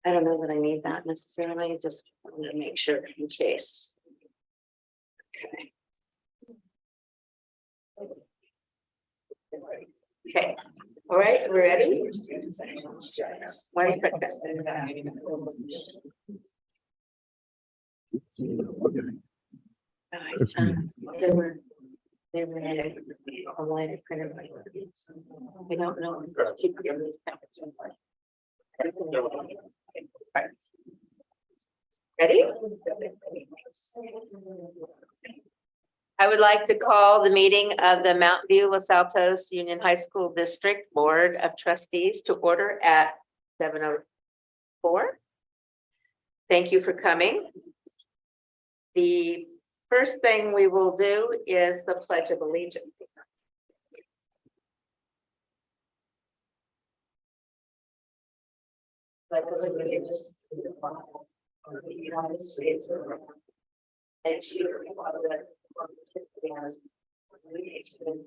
I don't know that I need that necessarily, just want to make sure in case. Okay. Okay, all right, we're ready. 1 second. They were a line of printer. I don't know. Keep getting these packets in place. Ready? I would like to call the meeting of the Mountain View Los Altos Union High School District Board of Trustees to order at 7:04. Thank you for coming. The first thing we will do is the Pledge of Allegiance. Pledge of Allegiance to the flag of the United States of America and to the republic for which it stands, one nation,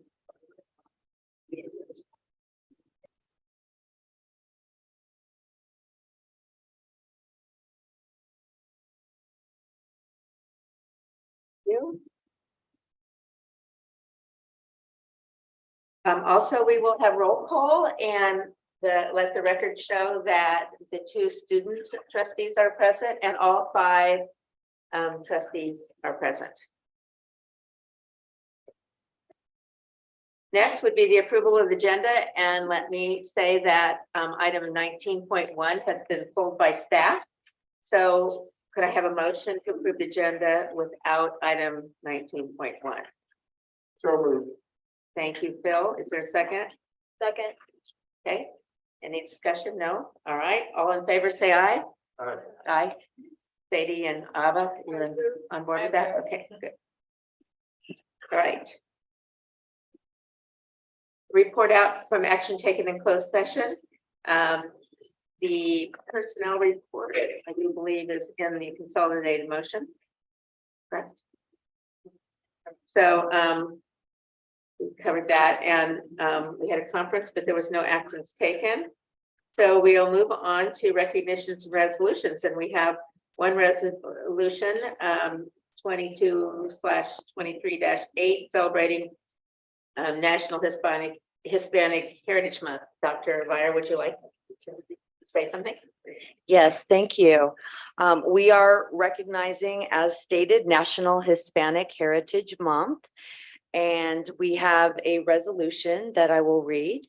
you. Also, we will have roll call and let the record show that the 2 student trustees are present and all 5 trustees are present. Next would be the approval of the agenda, and let me say that item 19.1 has been pulled by staff. So could I have a motion to approve the agenda without item 19.1? So moved. Thank you, Phil. Is there a second? Second. Okay. Any discussion? No? All right. All in favor, say aye. Aye. Aye. Sadie and Ava, you're on board with that? Okay, good. All right. Report out from action taken in closed session. The personnel report, I do believe, is in the consolidated motion. Correct. So we covered that, and we had a conference, but there was no actions taken. So we'll move on to recognitions and resolutions, and we have one resolution, 22/23-8, celebrating National Hispanic Heritage Month. Dr. Meyer, would you like to say something? Yes, thank you. We are recognizing, as stated, National Hispanic Heritage Month, and we have a resolution that I will read.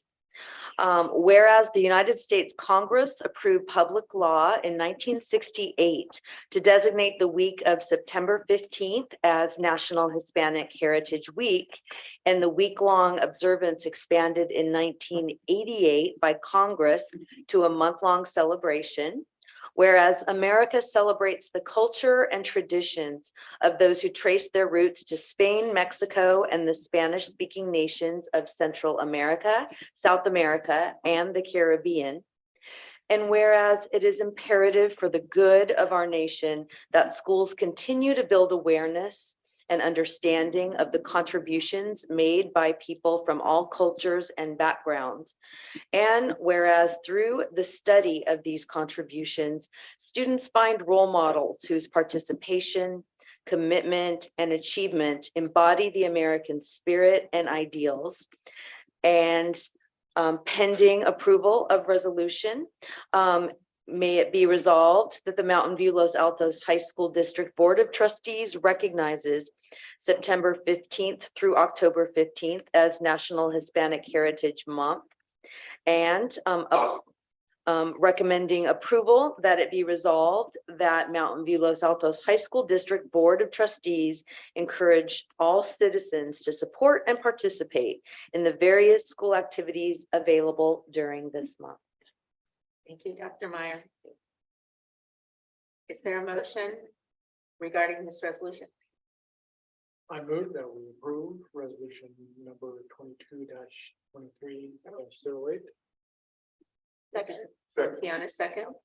Whereas the United States Congress approved public law in 1968 to designate the week of September 15th as National Hispanic Heritage Week, and the week-long observance expanded in 1988 by Congress to a month-long celebration. Whereas America celebrates the culture and traditions of those who trace their roots to Spain, Mexico, and the Spanish-speaking nations of Central America, South America, and the Caribbean. And whereas it is imperative for the good of our nation that schools continue to build awareness and understanding of the contributions made by people from all cultures and backgrounds. And whereas through the study of these contributions, students find role models whose participation, commitment, and achievement embody the American spirit and ideals. And pending approval of resolution, may it be resolved that the Mountain View Los Altos High School District Board of Trustees recognizes September 15th through October 15th as National Hispanic Heritage Month, and recommending approval that it be resolved that Mountain View Los Altos High School District Board of Trustees encourage all citizens to support and participate in the various school activities available during this month. Thank you, Dr. Meyer. Is there a motion regarding this resolution? I move that we approve resolution number 22-23-08. Second. Fiona seconds.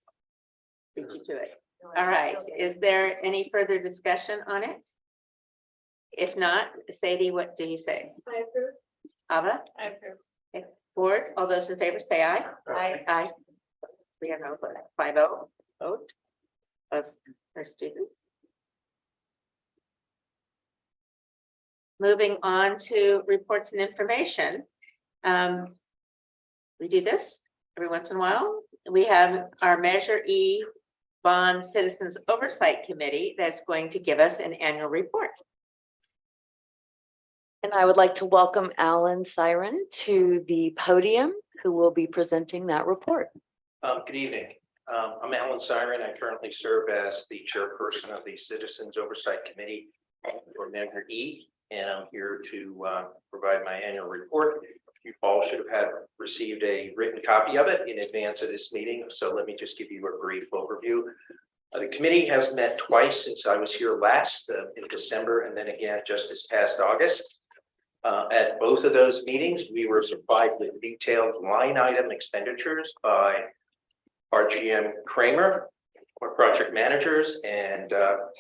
Beat you to it. All right. Is there any further discussion on it? If not, Sadie, what do you say? I approve. Ava? I approve. Okay. Board, all those in favor say aye. Aye. Aye. We have no vote. 5-0. vote of our students. Moving on to reports and information. We do this every once in a while. We have our Measure E Bond Citizens Oversight Committee that's going to give us an annual report. And I would like to welcome Alan Siren to the podium, who will be presenting that report. Good evening. I'm Alan Siren. I currently serve as the chairperson of the Citizens Oversight Committee for Measure E, and I'm here to provide my annual report. You all should have received a written copy of it in advance of this meeting, so let me just give you a brief overview. The committee has met twice since I was here last in December, and then again just this past August. At both of those meetings, we were supplied with detailed line item expenditures by our GM Kramer, our project managers, and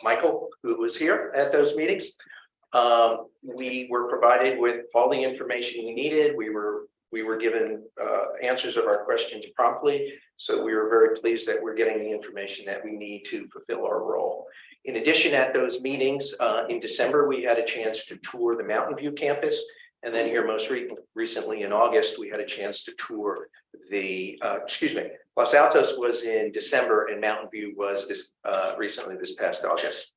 Michael, who was here at those meetings. We were provided with all the information we needed. We were given answers of our questions promptly. So we were very pleased that we're getting the information that we need to fulfill our role. In addition, at those meetings in December, we had a chance to tour the Mountain View campus. And then here most recently in August, we had a chance to tour the, Los Altos was in December and Mountain View was recently this past August.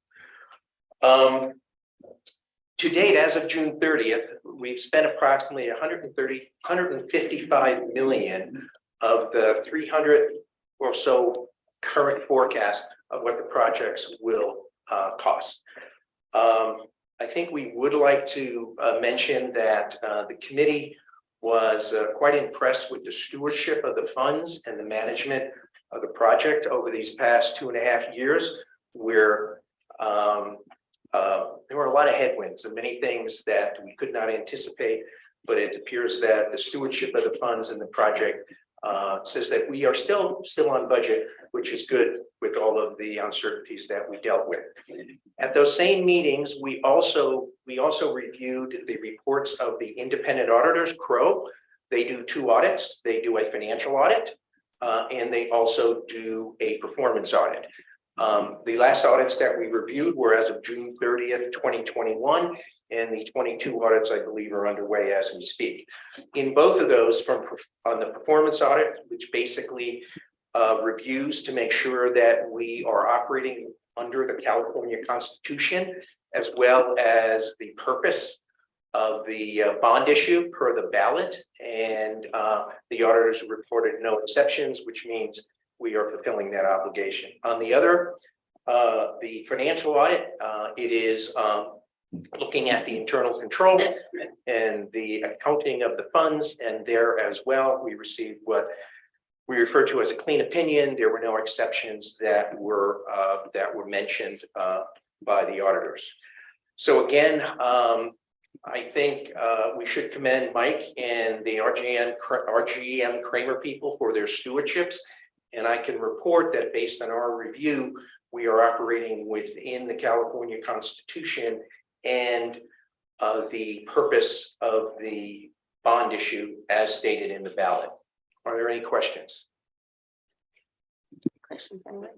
To date, as of June 30th, we've spent approximately 155 million of the 300 or so current forecast of what the projects will cost. I think we would like to mention that the committee was quite impressed with the stewardship of the funds and the management of the project over these past 2.5 years, where there were a lot of headwinds and many things that we could not anticipate, but it appears that the stewardship of the funds and the project says that we are still on budget, which is good with all of the uncertainties that we dealt with. At those same meetings, we also reviewed the reports of the independent auditors, Crow. They do 2 audits. They do a financial audit, and they also do a performance audit. The last audits that we reviewed were as of June 30th, 2021, and the 22 audits, I believe, are underway as we speak. In both of those, on the performance audit, which basically reviews to make sure that we are operating under the California Constitution, as well as the purpose of the bond issue per the ballot, and the auditors reported no exceptions, which means we are fulfilling that obligation. On the other, the financial audit, it is looking at the internal control and the accounting of the funds, and there as well, we received what we refer to as a clean opinion. There were no exceptions that were mentioned by the auditors. So again, I think we should commend Mike and the RGM Kramer people for their stewardships. And I can report that based on our review, we are operating within the California Constitution and the purpose of the bond issue as stated in the ballot. Are there any questions? Questions, anyone?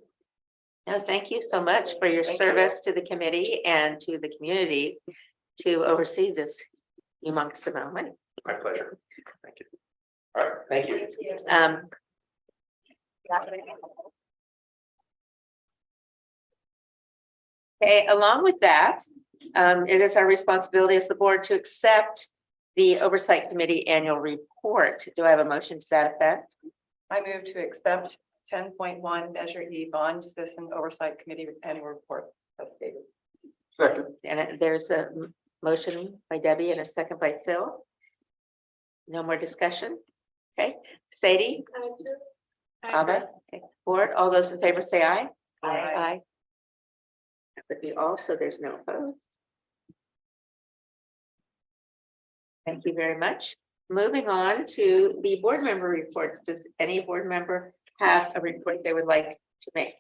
No, thank you so much for your service to the committee and to the community to oversee this humongous amount of money. My pleasure. Thank you. All right, thank you. Okay, along with that, it is our responsibility as the board to accept the Oversight Committee annual report. Do I have a motion to that effect? I move to accept 10.1 Measure E Bond Citizen Oversight Committee annual report as stated. Second. And there's a motion by Debbie and a second by Phil. No more discussion. Okay, Sadie? Abba? Okay. Board, all those in favor say aye. Aye. That would be all, so there's no opposed. Thank you very much. Moving on to the board member reports. Does any board member have a report they would like to make?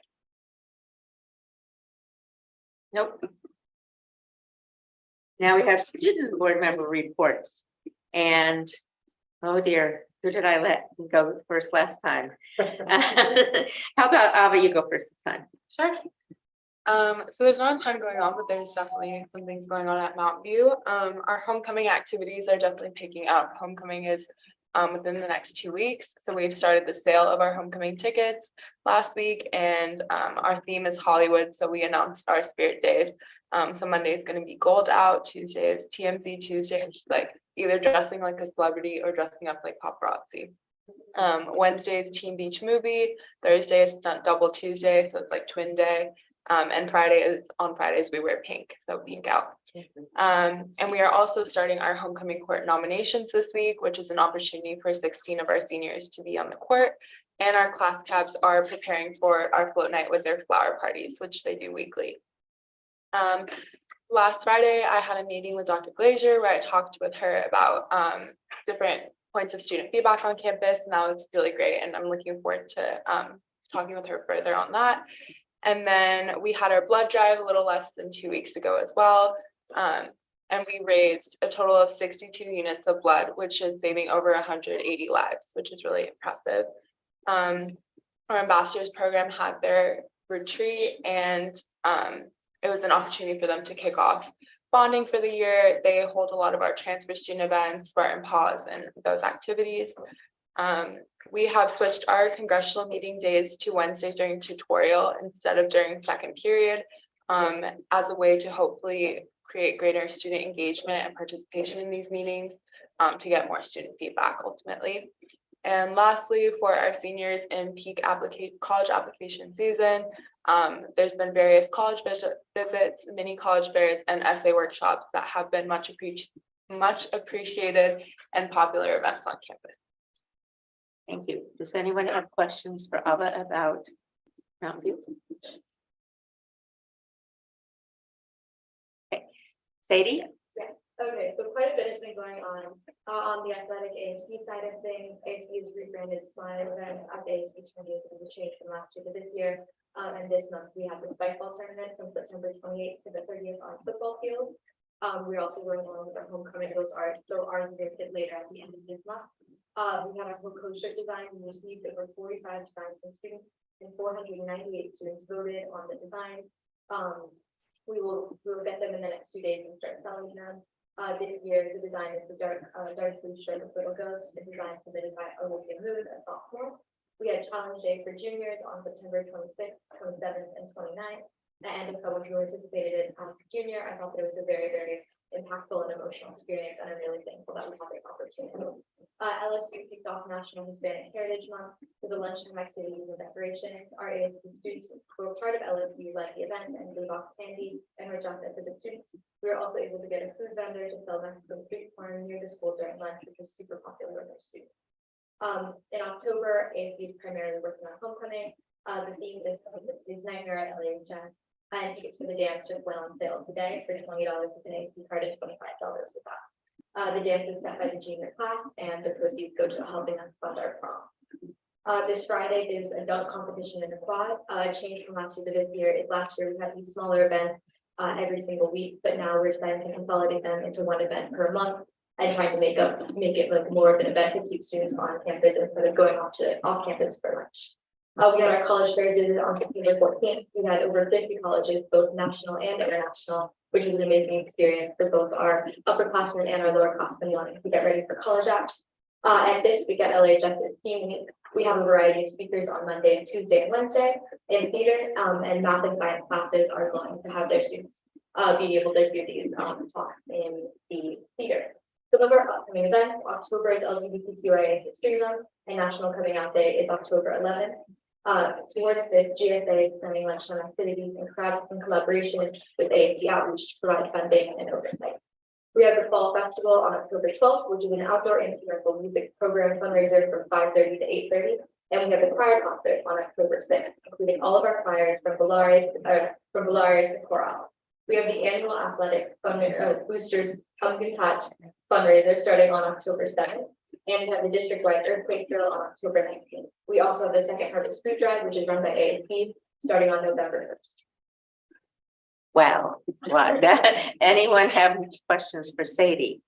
Nope. Now we have student board member reports. And oh dear, Who did I let go first last time? How about Ava, you go first this time? Sure. So there's not a ton going on, but there's definitely some things going on at Mountain View. Our homecoming activities are definitely picking up. Homecoming is within the next 2 weeks. So we've started the sale of our homecoming tickets last week, and our theme is Hollywood. So we announced our spirit days. So Monday is going to be gold out, Tuesday is TMZ Tuesday, which is like either dressing like a celebrity or dressing up like paparazzi. Wednesday is Teen Beach Movie, Thursday is Stunt Double Tuesday, so it's like twin day. And on Fridays we wear pink, so pink out. And we are also starting our homecoming court nominations this week, which is an opportunity for 16 of our seniors to be on the court. And our class caps are preparing for our float night with their flower parties, which they do weekly. Last Friday, I had a meeting with Dr. Glazier where I talked with her about different points of student feedback on campus, and that was really great. And I'm looking forward to talking with her further on that. And then we had our blood drive a little less than 2 weeks ago as well. And we raised a total of 62 units of blood, which is saving over 180 lives, which is really impressive. Our ambassadors program had their retreat, and it was an opportunity for them to kick off bonding for the year. They hold a lot of our transfer student events, Spartan Pause, and those activities. We have switched our congressional meeting days to Wednesdays during tutorial instead of during second period, as a way to hopefully create greater student engagement and participation in these meetings, to get more student feedback ultimately. And lastly, for our seniors in peak college application season, there's been various college visits, mini college fairs, and essay workshops that have been much appreciated and popular events on campus. Thank you. Does anyone have questions for Ava about Mountain View? Okay, Sadie? Okay, so quite a bit has been going on the athletic ASB side of things. ASB is rebranded Smile event at the ASB tournament, was changed from last year to this year. And this month we have the spike ball tournament from September 28th to the 30th on football field. We're also going on with our homecoming. Those are still are later at the end of this month. We have our whole coach shirt design. We received over 45 designs from students, and 498 students voted on the designs. We will get them in the next 2 days and start selling them. This year, the design is the dark blue shirt with little ghost, a design submitted by Olivia Mood, a sophomore. We had challenge day for juniors on September 26th, 27th, and 29th. And if someone who anticipated it as a junior, I thought it was a very, very impactful and emotional experience, and I'm really thankful that we have this opportunity. LSU kicked off National Hispanic Heritage Month with the lunchtime activities and decorations. Our ASB students who were part of LSU led the event and gave off candy and were jumped to the students. We were also able to get a food vendor to sell Mexican street corn near the school during lunch, which was super popular with our students. In October, ASB is primarily working on homecoming. The theme is Nightmare at LAHS. And tickets for the dance just went on sale today for $20 with an ASB card and $25 with that. The dance is set by the junior class, and the proceeds go to helping us fund our prom. This Friday, there's a dunk competition in the quad. Change from last year to this year is last year we had these smaller events every single week, but now we're deciding to consolidate them into one event per month and trying to make it like more of an event to keep students on campus instead of going off campus for lunch. We had our college fair visit on September 14th. We had over 50 colleges, both national and international, which was an amazing experience for both our upperclassmen and our lowerclassmen wanting to get ready for college apps. And this week at LHS Team Week, we have a variety of speakers on Monday and Tuesday and Wednesday in theater, and math and science classes are going to have their students be able to hear these talks in the theater. Some of our upcoming events: October is LGBTQIA History Month, and National Coming Out Day is October 11th. Towards this, GSA is planning lunchtime activities in collaboration with AFD Outreach to provide funding and oversight. We have the Fall Festival on October 12th, which is an outdoor instrumental music program fundraiser from 5:30 to 8:30. And we have the choir concert on October 6th, including all of our choirs from Bellaris to Chorale. We have the annual athletic boosters Pumpkin Patch fundraiser starting on October 7th. And we have the district-wide earthquake drill on October 19th. We also have the Second Harvest Food Drive, which is run by AFP, starting on November 1st. Wow. Anyone have questions for Sadie?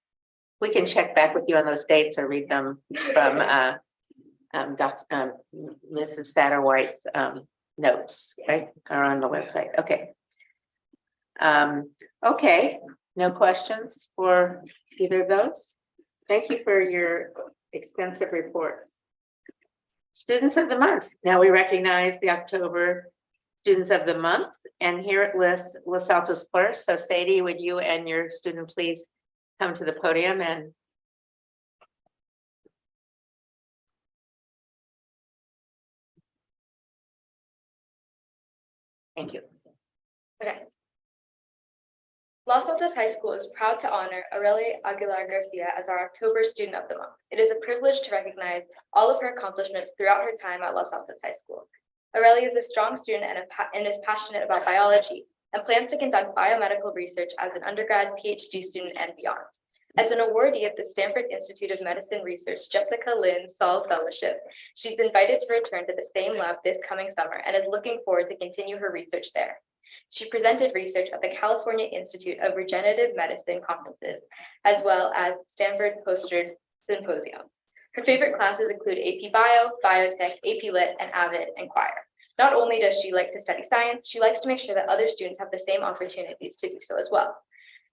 We can check back with you on those dates or read them from Mrs. Satterwhite's notes, right, are on the website. Okay. Okay, no questions for either of those? Thank you for your extensive reports. Students of the month. Now we recognize the October students of the month, and here it lists Los Altos first. So Sadie, would you and your student please come to the podium and thank you. Okay. Los Altos High School is proud to honor Aurelia Aguilar Garcia as our October Student of the Month. It is a privilege to recognize all of her accomplishments throughout her time at Los Altos High School. Aurelia is a strong student and is passionate about biology and plans to conduct biomedical research as an undergrad, PhD student, and beyond. As an awardee of the Stanford Institute of Medicine Research Jessica Lynn Saul Fellowship, she's invited to return to the same lab this coming summer and is looking forward to continue her research there. She presented research at the California Institute of Regenerative Medicine conferences, as well as Stanford Poster Symposium. Her favorite classes include AP Bio, Biotech, AP Lit, and AVID, and Choir. Not only does she like to study science, she likes to make sure that other students have the same opportunities to do so as well.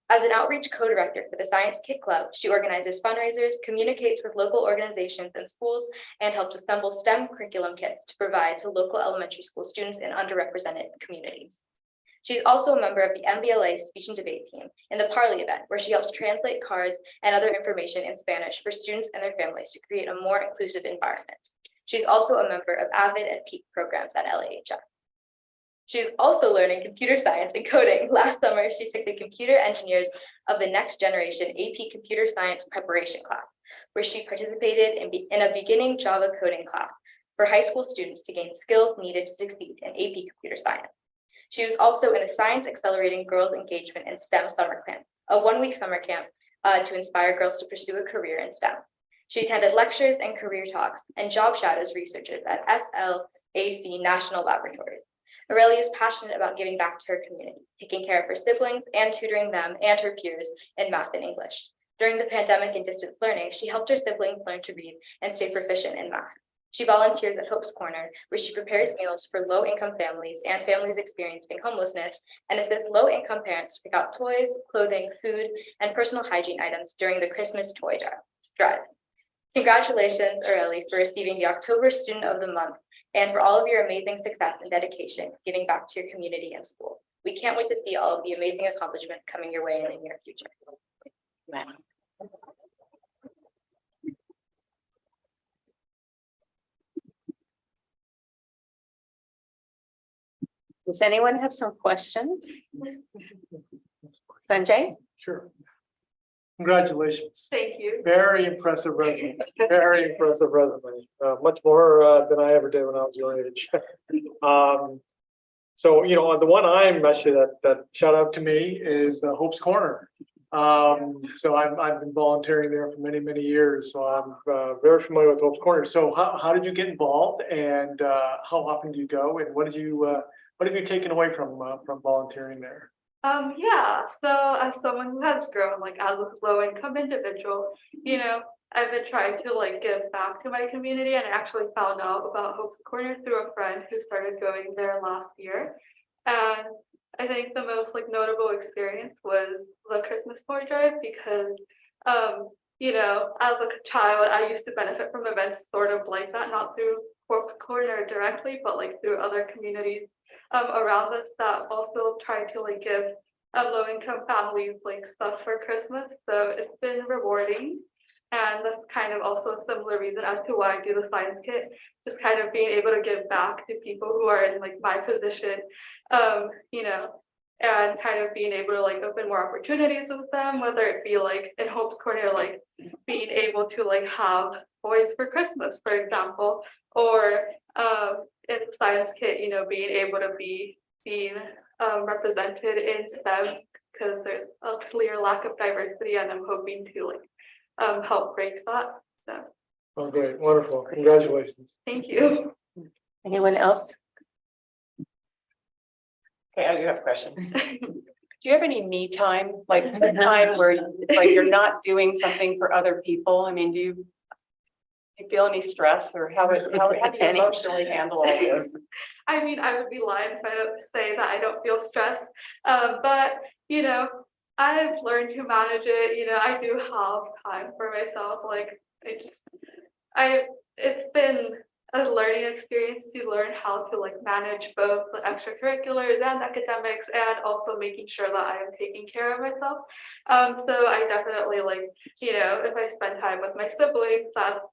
As an outreach co-director for the Science Kit Club, she organizes fundraisers, communicates with local organizations and schools, and helps assemble STEM curriculum kits to provide to local elementary school students in underrepresented communities. She's also a member of the MVLA speech and debate team in the Parley event, where she helps translate cards and other information in Spanish for students and their families to create a more inclusive environment. She's also a member of AVID and PEAK programs at LAHS. She's also learning computer science and coding. Last summer, she took the Computer Engineers of the Next Generation AP Computer Science Preparation class, where she participated in a beginning Java coding class for high school students to gain skills needed to succeed in AP Computer Science. She was also in the Science Accelerating Girls Engagement in STEM Summer Camp, a one-week summer camp to inspire girls to pursue a career in STEM. She attended lectures and career talks and job shadows researchers at SLAC National Laboratories. Aurelia is passionate about giving back to her community, taking care of her siblings and tutoring them and her peers in math and English. During the pandemic and distance learning, she helped her siblings learn to read and stay proficient in math. She volunteers at Hope's Corner, where she prepares meals for low-income families and families experiencing homelessness, and assists low-income parents to pick out toys, clothing, food, and personal hygiene items during the Christmas toy drive. Congratulations, Aurelia, for receiving the October Student of the Month and for all of your amazing success and dedication giving back to your community and school. We can't wait to see all of the amazing accomplishments coming your way in the near future. Does anyone have some questions? Sanjay? Sure. Congratulations. Thank you. Very impressive resume. Very impressive resume. Much more than I ever did when I was your age. So, you know, the one I'm actually that shout out to me is Hope's Corner. So I've been volunteering there for many, many years. So I'm very familiar with Hope's Corner. So how did you get involved, and how often do you go, and what have you taken away from volunteering there? Yeah, so as someone who has grown like as a low income individual, you know, I've been trying to like give back to my community, and I actually found out about Hope's Corner through a friend who started going there last year. And I think the most like notable experience was the Christmas toy drive, because you know, as a child, I used to benefit from events sort of like that, not through Hope's Corner directly, but like through other communities around us that also try to like give low-income families like stuff for Christmas. So it's been rewarding, and that's kind of also a similar reason as to why I do the science kit, just kind of being able to give back to people who are in like my position, you know, and kind of being able to like open more opportunities with them, whether it be like in Hope's Corner, like being able to like have toys for Christmas, for example, or in the science kit, you know, being able to be seen represented in STEM, because there's a clear lack of diversity, and I'm hoping to like help break that. So Oh, great, wonderful, congratulations. thank you. Anyone else? Okay, I do have a question. Do you have any me time, like the time where like you're not doing something for other people? I mean, do you feel any stress or how do you emotionally handle all this? I mean, I would be lying if I don't say that I don't feel stressed. But you know, I've learned to manage it. You know, I do have time for myself. Like it's been a learning experience to learn how to like manage both the extracurriculars and academics, and also making sure that I am taking care of myself. So I definitely like, you know, if I spend time with my siblings, that's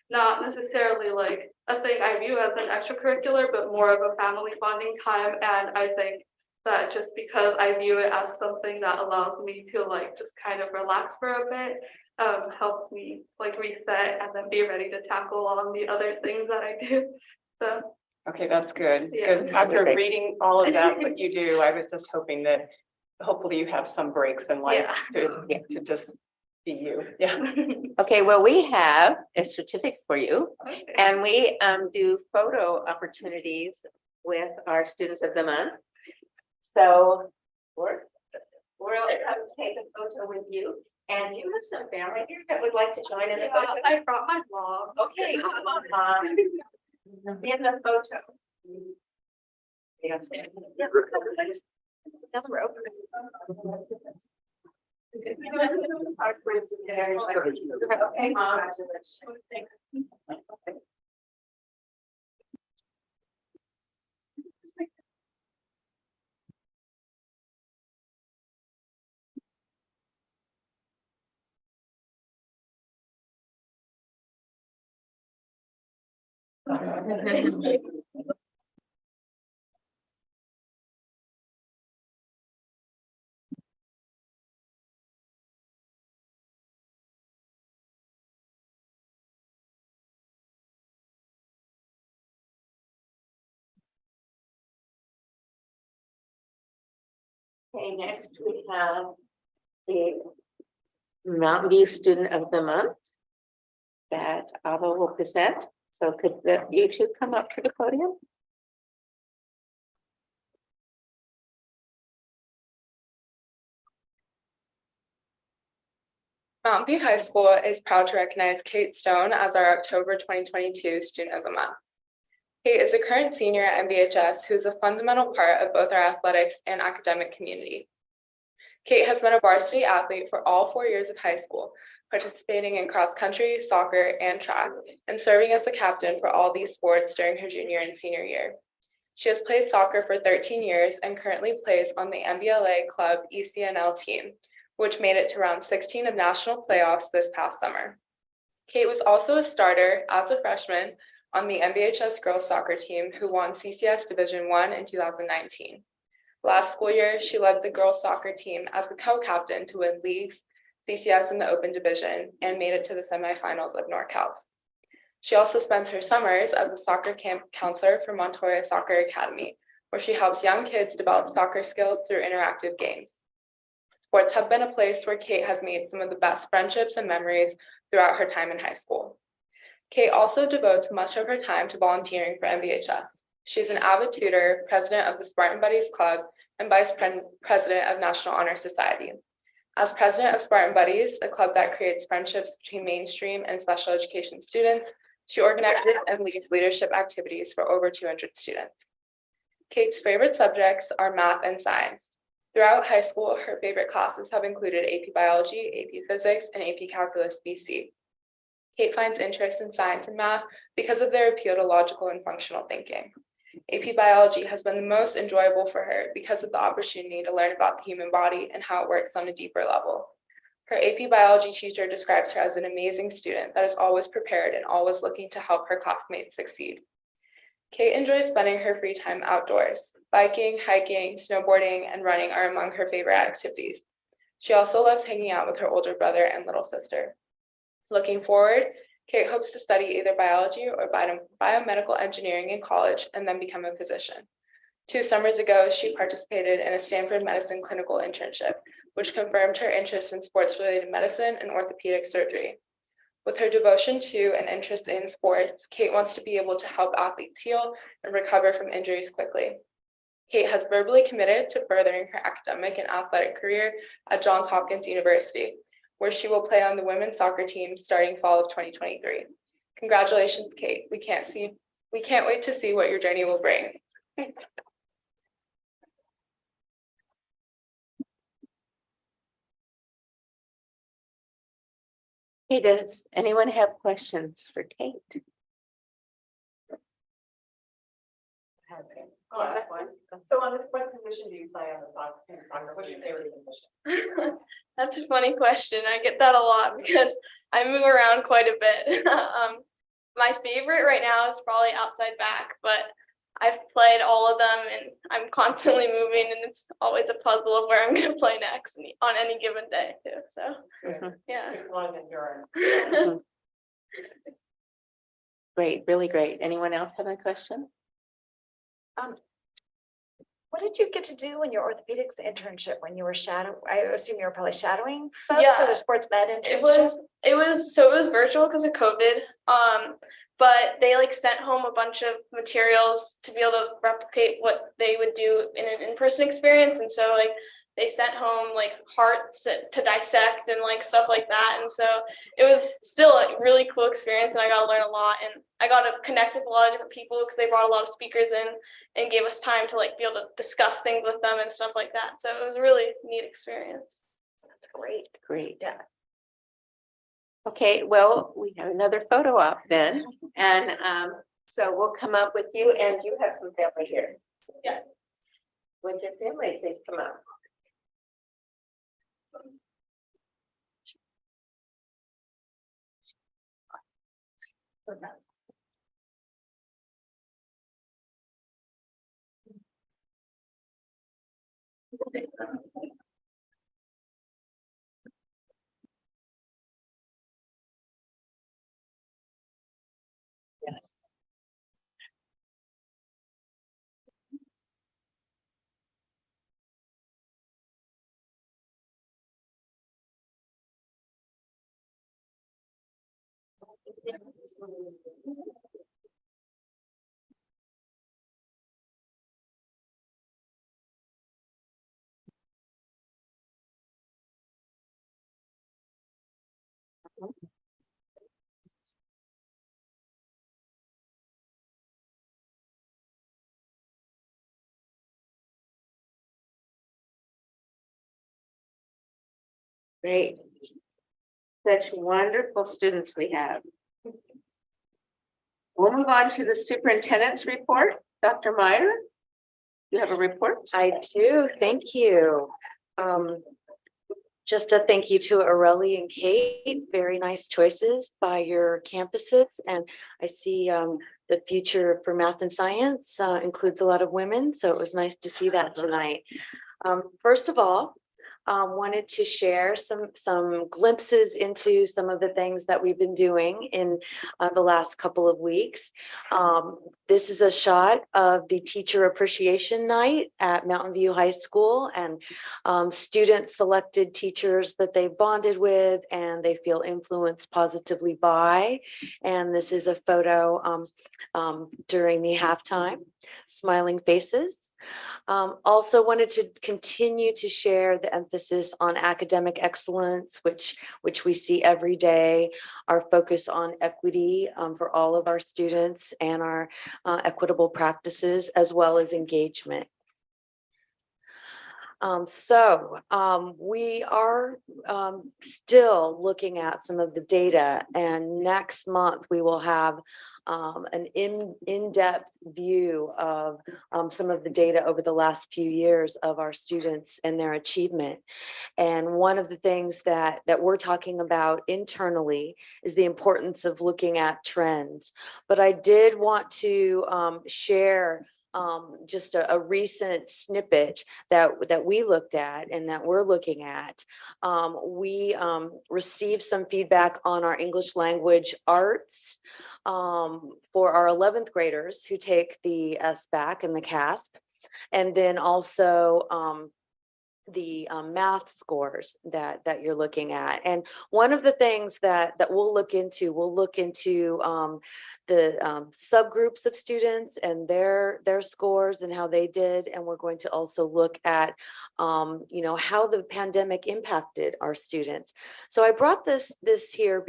not necessarily like a thing I view as an extracurricular, but more of a family bonding time. And I think that just because I view it as something that allows me to like just kind of relax for a bit, helps me like reset and then be ready to tackle on the other things that I do. So Okay, that's good. It's Yeah. good. After reading all of that, what you do, I was just hoping that hopefully you have some breaks in life to just be you. Yeah. Okay, well, we have a certificate for you, and we do photo opportunities with our students of the month. So we'll take a photo with you, and you have some family here that would like to join in the photo. I brought my mom. Okay, come on, Mom. In the photo. Yes. Down the road. Okay, Mom. Okay, next we have the Mountain View Student of the Month that Ava will present. So could you two come up to the podium? Mountain View High School is proud to recognize Kate Stone as our October 2022 Student of the Month. Kate is a current senior at MVHS who is a fundamental part of both our athletics and academic community. Kate has been a varsity athlete for all 4 years of high school, participating in cross country, soccer, and track, and serving as the captain for all these sports during her junior and senior year. She has played soccer for 13 years and currently plays on the MVLA club ECNL team, which made it to round 16 of national playoffs this past summer. Kate was also a starter as a freshman on the MVHS girls soccer team who won CCS Division I in 2019. Last school year, she led the girls soccer team as the co-captain to win leagues, CCS in the open division, and made it to the semifinals of NorCal. She also spent her summers as a soccer camp counselor for Montoya Soccer Academy, where she helps young kids develop soccer skills through interactive games. Sports have been a place where Kate has made some of the best friendships and memories throughout her time in high school. Kate also devotes much of her time to volunteering for MVHS. She's an avid tutor, president of the Spartan Buddies Club, and vice president of National Honor Society. As president of Spartan Buddies, a club that creates friendships between mainstream and special education students, she organizes and leads leadership activities for over 200 students. Kate's favorite subjects are math and science. Throughout high school, her favorite classes have included AP Biology, AP Physics, and AP Calculus BC. Kate finds interest in science and math because of their appeal to logical and functional thinking. AP Biology has been the most enjoyable for her because of the opportunity to learn about the human body and how it works on a deeper level. Her AP Biology teacher describes her as an amazing student that is always prepared and always looking to help her classmates succeed. Kate enjoys spending her free time outdoors. Biking, hiking, snowboarding, and running are among her favorite activities. She also loves hanging out with her older brother and little sister. Looking forward, Kate hopes to study either biology or biomedical engineering in college and then become a physician. 2 summers ago, she participated in a Stanford Medicine clinical internship, which confirmed her interest in sports-related medicine and orthopedic surgery. With her devotion to and interest in sports, Kate wants to be able to help athletes heal and recover from injuries quickly. Kate has verbally committed to furthering her academic and athletic career at Johns Hopkins University, where she will play on the women's soccer team starting fall of 2023. Congratulations, Kate. We can't wait to see what your journey will bring. Hey, does anyone have questions for Kate? Last one. So on what position do you play on the soccer? What's your favorite position? That's a funny question. I get that a lot because I move around quite a bit. My favorite right now is probably outside back, but I've played all of them and I'm constantly moving and it's always a puzzle of where I'm going to play next on any given day too. So Good. yeah. Good one, endurance. Great, really great. Anyone else have a question? What did you get to do in your orthopedics internship when you were I assume you were probably shadowing folks Yeah. or the sports med It internship? was virtual because of COVID. But they like sent home a bunch of materials to be able to replicate what they would do in an in-person experience. And so like they sent home like hearts to dissect and like stuff like that. And so it was still a really cool experience and I got to learn a lot and I got to connect with a lot of different people because they brought a lot of speakers in and gave us time to like be able to discuss things with them and stuff like that. So it was a really neat experience. That's great. Great. Yeah. Okay, well, we have another photo op then, and so we'll come up with you, and you have some family here. Yeah. With your family, please come up. Yes. Great. Such wonderful students we have. We'll move on to the superintendent's report. Dr. Meyer, you have a report? I do, thank you. Just a thank you to Aurelie and Kate, very nice choices by your campuses. And I see the future for math and science includes a lot of women, so it was nice to see that tonight. First of all, wanted to share some glimpses into some of the things that we've been doing in the last couple of weeks. This is a shot of the Teacher Appreciation Night at Mountain View High School, and students selected teachers that they bonded with and they feel influenced positively by. And this is a photo during the halftime, smiling faces. Also wanted to continue to share the emphasis on academic excellence, which we see every day, our focus on equity for all of our students and our equitable practices, as well as engagement. We are still looking at some of the data, and next month we will have an in-depth view of some of the data over the last few years of our students and their achievement. And one of the things that we're talking about internally is the importance of looking at trends. But I did want to share just a recent snippet that we looked at and that we're looking at. We received some feedback on our English language arts for our 11th graders who take the SBAC and the CASP. And then also math scores that you're looking at. And one of the things that we'll look into the subgroups of students and their scores and how they did. And we're going to also look at how the pandemic impacted our students. So I brought this here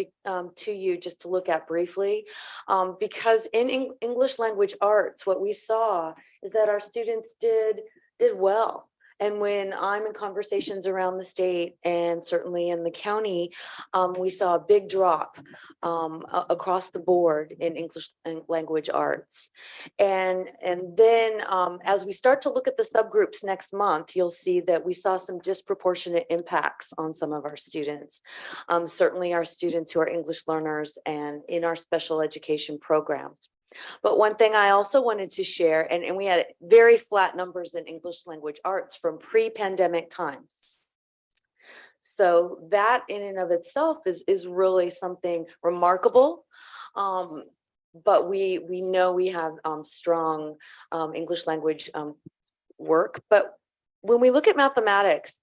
to you just to look at briefly, because in English language arts, what we saw is that our students did well. And when I'm in conversations around the state and certainly in the county, we saw a big drop across the board in English language arts. And then as we start to look at the subgroups next month, you'll see that we saw some disproportionate impacts on some of our students. Certainly our students who are English learners and in our special education programs. But one thing I also wanted to share, and we had very flat numbers in English language arts from pre-pandemic times. So that in and of itself is really something remarkable. But we know we have strong English language work. But when we look at mathematics,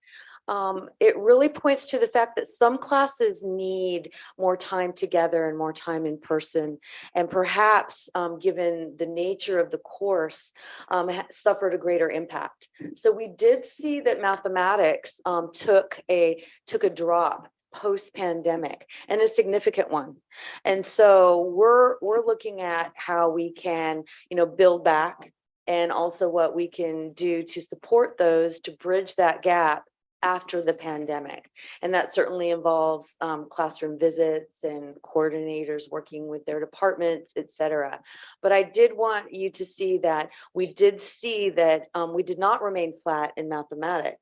it really points to the fact that some classes need more time together and more time in person, and perhaps given the nature of the course, suffered a greater impact. So we did see that mathematics took a drop post-pandemic, and a significant one. And so we're looking at how we can build back, and also what we can do to support those to bridge that gap after the pandemic. And that certainly involves classroom visits and coordinators working with their departments, et cetera. But I did want you to see that we did not remain flat in mathematics.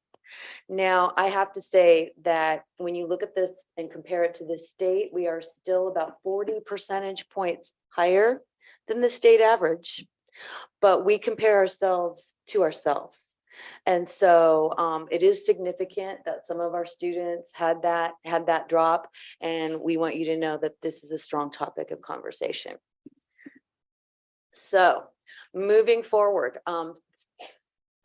Now, I have to say that when you look at this and compare it to the state, we are still about 40 percentage points higher than the state average, but we compare ourselves to ourselves. And so it is significant that some of our students had that drop, and we want you to know that this is a strong topic of conversation. So moving forward,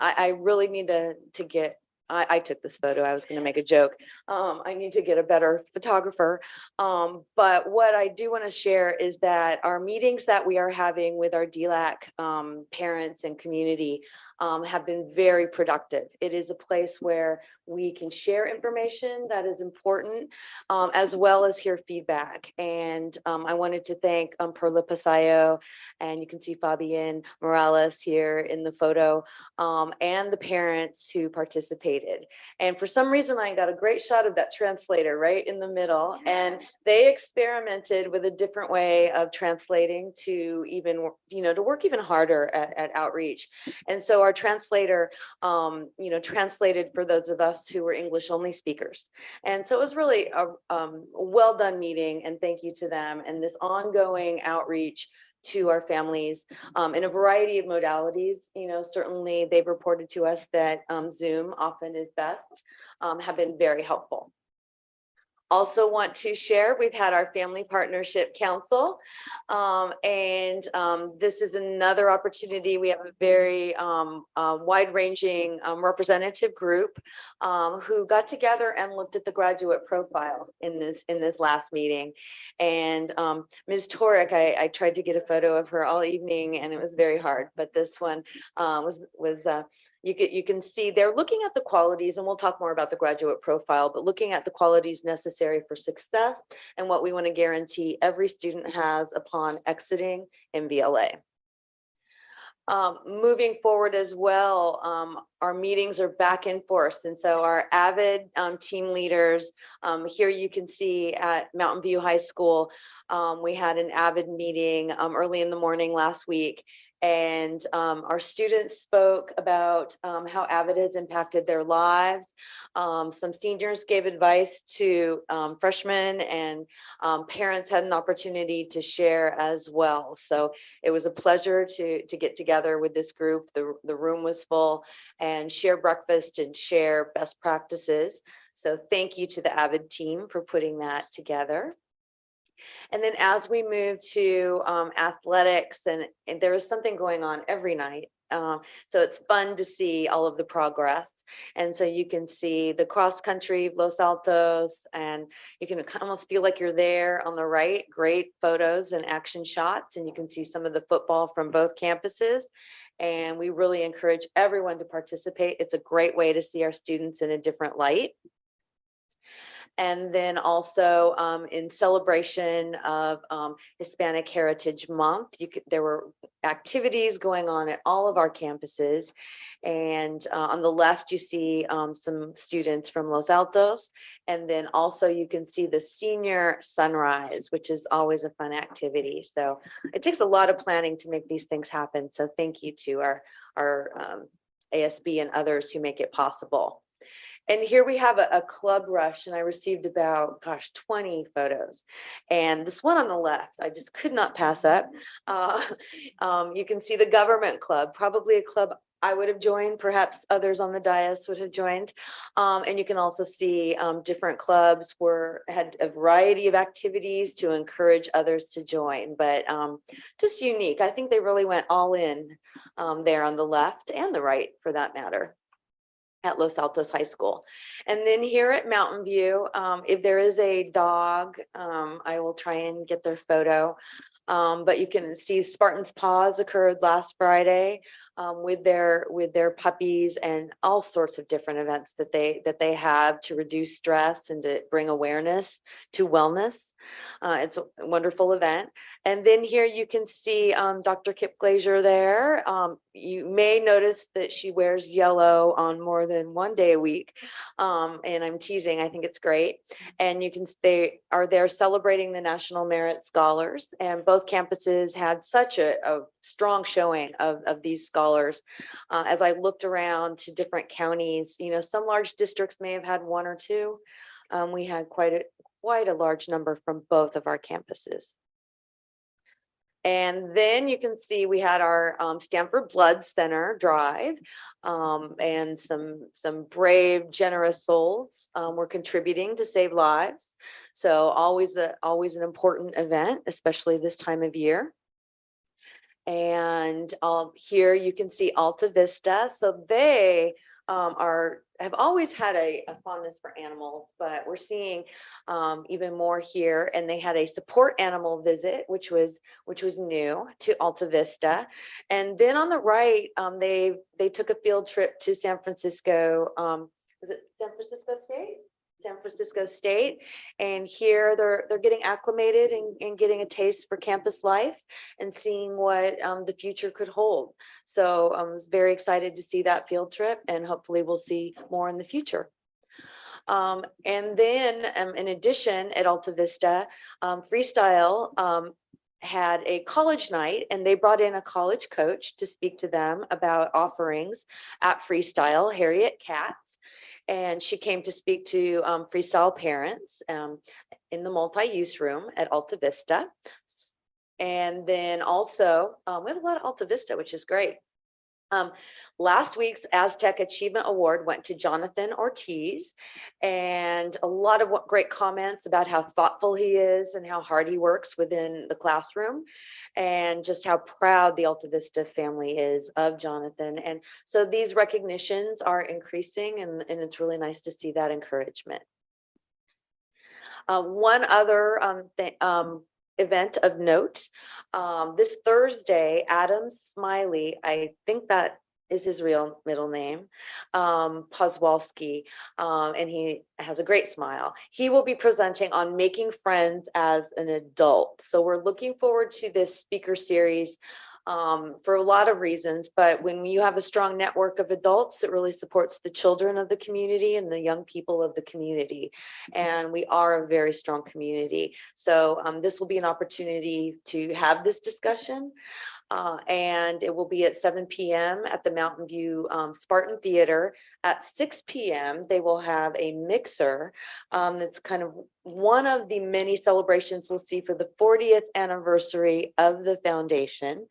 I really need to get, I took this photo. I was going to make a joke. I need to get a better photographer. But what I do want to share is that our meetings that we are having with our DLAC parents and community have been very productive. It is a place where we can share information that is important, as well as hear feedback. And I wanted to thank Perla Pasayo, and you can see Fabian Morales here in the photo, and the parents who participated. And for some reason, I got a great shot of that translator right in the middle, and they experimented with a different way of translating to even, to work even harder at outreach. And so our translator, translated for those of us who were English only speakers. And so it was really a well done meeting, and thank you to them, and this ongoing outreach to our families in a variety of modalities. Certainly they've reported to us that Zoom often is best, have been very helpful. Also want to share, we've had our Family Partnership Council, and this is another opportunity. We have a very wide-ranging representative group who got together and looked at the graduate profile in this last meeting. And Ms. Torek, I tried to get a photo of her all evening, and it was very hard, but this one was you can see they're looking at the qualities, and we'll talk more about the graduate profile, but looking at the qualities necessary for success and what we want to guarantee every student has upon exiting MVLA. Moving forward as well, our meetings are back in force. And so our AVID team leaders, here you can see at Mountain View High School, we had an AVID meeting early in the morning last week. And our students spoke about how AVID has impacted their lives. Some seniors gave advice to freshmen, and parents had an opportunity to share as well. So it was a pleasure to get together with this group. The room was full, and share breakfast and share best practices. So thank you to the AVID team for putting that together. And then as we move to athletics, and there is something going on every night So it's fun to see all of the progress. And so you can see the cross country of Los Altos, and you can almost feel like you're there on the right. Great photos and action shots, and you can see some of the football from both campuses. And we really encourage everyone to participate. It's a great way to see our students in a different light. And then also in celebration of Hispanic Heritage Month, there were activities going on at all of our campuses. And on the left, you see some students from Los Altos. And then also you can see the senior sunrise, which is always a fun activity. So it takes a lot of planning to make these things happen. So thank you to our ASB and others who make it possible. And here we have a club rush, and I received about, 20 photos. And this one on the left, I just could not pass up. You can see the government club, probably a club I would have joined, perhaps others on the dais would have joined. And you can also see different clubs had a variety of activities to encourage others to join, but just unique. I think they really went all in there on the left and the right, for that matter, at Los Altos High School. And then here at Mountain View, if there is a dog, I will try and get their photo. But you can see Spartan's Paws occurred last Friday with their puppies, and all sorts of different events that they have to reduce stress and to bring awareness to wellness. It's a wonderful event. And then here you can see Dr. Kip Glazier there. You may notice that she wears yellow on more than one day a week. And I'm teasing, I think it's great. And they are there celebrating the National Merit Scholars, and both campuses had such a strong showing of these scholars. As I looked around to different counties, some large districts may have had one or two. We had quite a large number from both of our campuses. And then you can see we had our Stanford Blood Center drive, and some brave, generous souls were contributing to save lives. So always an important event, especially this time of year. And here you can see Alta Vista. So they have always had a fondness for animals, but we're seeing even more here. And they had a support animal visit, which was new to Alta Vista. And then on the right, they took a field trip to San Francisco. Was it San Francisco State? San Francisco State, and here they're getting acclimated and getting a taste for campus life and seeing what the future could hold. So I was very excited to see that field trip, and hopefully we'll see more in the future. And then in addition, at Alta Vista, Freestyle had a college night, and they brought in a college coach to speak to them about offerings at Freestyle, Harriet Katz. And she came to speak to Freestyle parents in the multi-use room at Alta Vista. And then also, we have a lot of Alta Vista, which is great. Last week's Aztec Achievement Award went to Jonathan Ortiz, and a lot of great comments about how thoughtful he is and how hard he works within the classroom, and just how proud the Alta Vista family is of Jonathan. And so these recognitions are increasing, and it's really nice to see that encouragement. One other event of note, this Thursday, Adam Smiley, I think that is his real middle name, Pozwalski, and he has a great smile. He will be presenting on making friends as an adult. So we're looking forward to this speaker series for a lot of reasons, but when you have a strong network of adults, it really supports the children of the community and the young people of the community. And we are a very strong community. So this will be an opportunity to have this discussion. And it will be at 7 p.m. at the Mountain View Spartan Theater. At 6 p.m. they will have a mixer. That's kind of one of the many celebrations we'll see for the 40th anniversary of the foundation.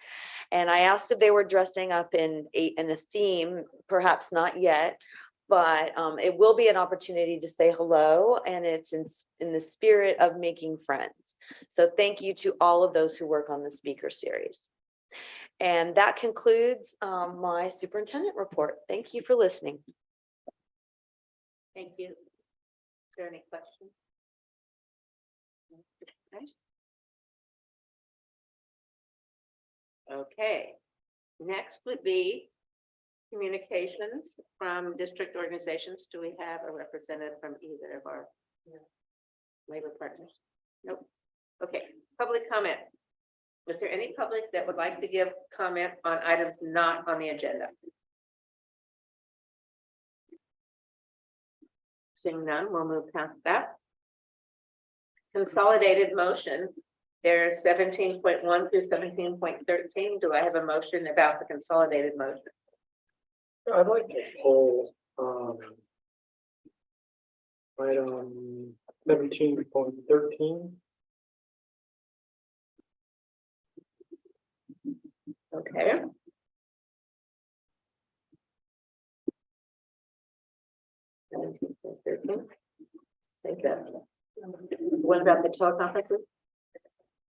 And I asked if they were dressing up in a theme, perhaps not yet, but it will be an opportunity to say hello, and it's in the spirit of making friends. So thank you to all of those who work on the speaker series. And that concludes my superintendent report. Thank you for listening. Thank you. Is there any questions? Okay, next would be communications from district organizations. Do we have a representative from either of our labor partners? Nope. Okay, public comment. Was there any public that would like to give comment on items not on the agenda? Seeing none, we'll move past that. Consolidated motion. There's 17.1 through 17.13. Do I have a motion about the consolidated motion? I'd like to pull, item 17.13. Okay. Think that. What about the teleconferences?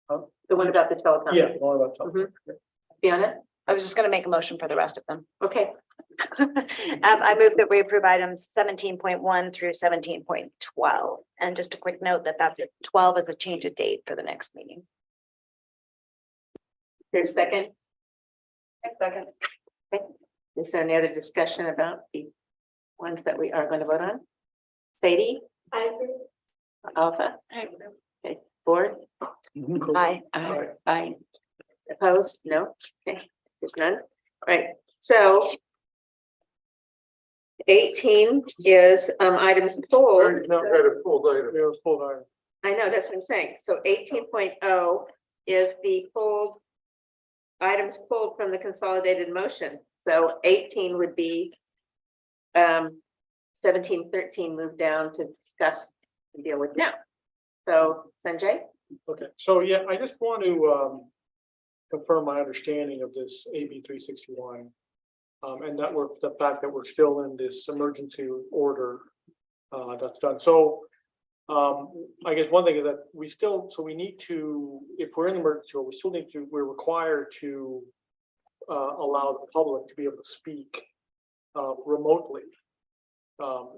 Huh? The one about the teleconference? Yeah, more about something. Fiona? I was just gonna make a motion for the rest of them. Okay, I move that we approve items 17.1 through 17.12. And just a quick note that that's 12 is a change of date for the next meeting. here's a second. Second. Is there any other discussion about the ones that we are going to vote on? Sadie? I agree. Alpha? Okay, board? Aye. Aye. Aye. Opposed? No? Okay, there's none. All right, so 18 is items pulled. Not read a full item. Yeah, full item. I know, that's what I'm saying. So 18.0 is the pulled items pulled from the consolidated motion. So 18 would be 1713 moved down to discuss and deal with now. So Sanjay? Okay, so yeah, I just want to confirm my understanding of this AB 361. And that the fact that we're still in this emergency order that's done. So I guess one thing is that we need to, if we're in emergency order, we still need to, we're required to allow the public to be able to speak remotely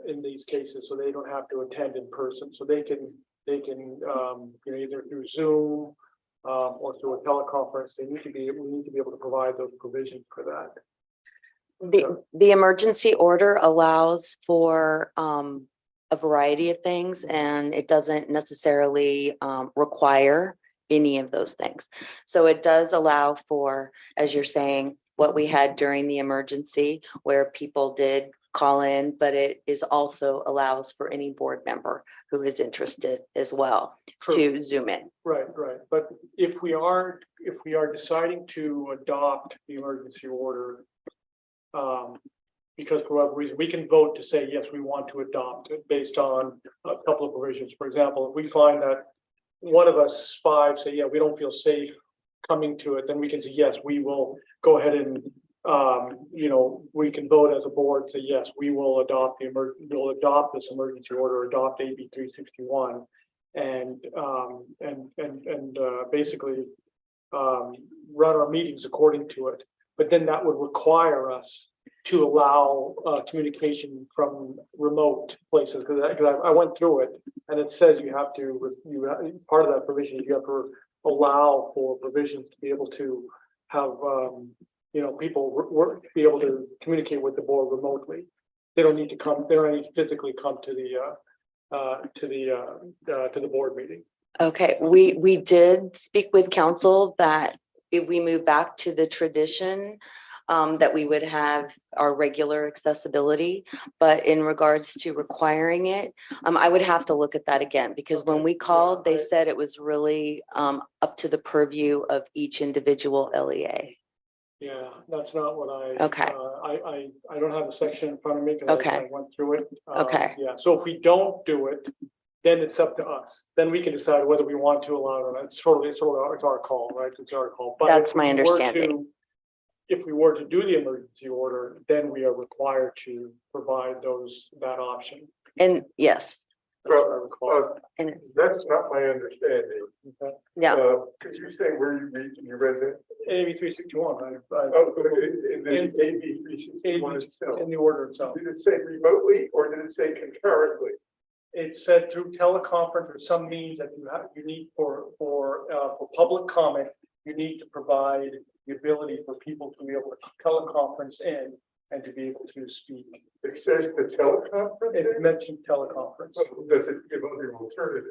in these cases, so they don't have to attend in person. So they can you know, either through Zoom or through a teleconference. We need to be able to provide those provisions for that. The emergency order allows for a variety of things, and it doesn't necessarily require any of those things. So it does allow for, as you're saying, what we had during the emergency where people did call in, but it is also allows for any board member who is interested as well to Zoom in. Right. But if we are deciding to adopt the emergency order, because for whatever reason, we can vote to say, yes, we want to adopt it based on a couple of provisions. For example, if we find that one of us five say, yeah, we don't feel safe coming to it, then we can say, yes, we will go ahead and, you know, we can vote as a board, say, yes, we will adopt we'll adopt this emergency order, adopt AB 361 and basically run our meetings according to it. But then that would require us to allow communication from remote places, because I went through it and it says you have to, part of that provision is you have to allow for provisions to be able to have, you know, people be able to communicate with the board remotely. They don't need to come, they don't need to physically come to the board meeting. Okay, we did speak with council that if we move back to the tradition, that we would have our regular accessibility, but in regards to requiring it, I would have to look at that again, because when we called, they said it was really up to the purview of each individual LEA. Yeah, that's not what I. Okay. I don't have a section in front of me because Okay. I went through it. Okay. Yeah, so if we don't do it, then it's up to us. Then we can decide whether we want to allow it or not. It's our call, right? It's our call. But That's if my we were understanding. If we were to do the emergency order, then we are required to provide that option. And yes, And and That's not my understanding. yeah, Could you say where you meet in your resident? AB 361, In the AB 361 itself. in the order itself. Did it say remotely or did it say concurrently? It said through teleconference or some means that you need for public comment, you need to provide the ability for people to be able to teleconference in and to be able to speak. It says the teleconference. It mentioned teleconference. Does it give other alternatives?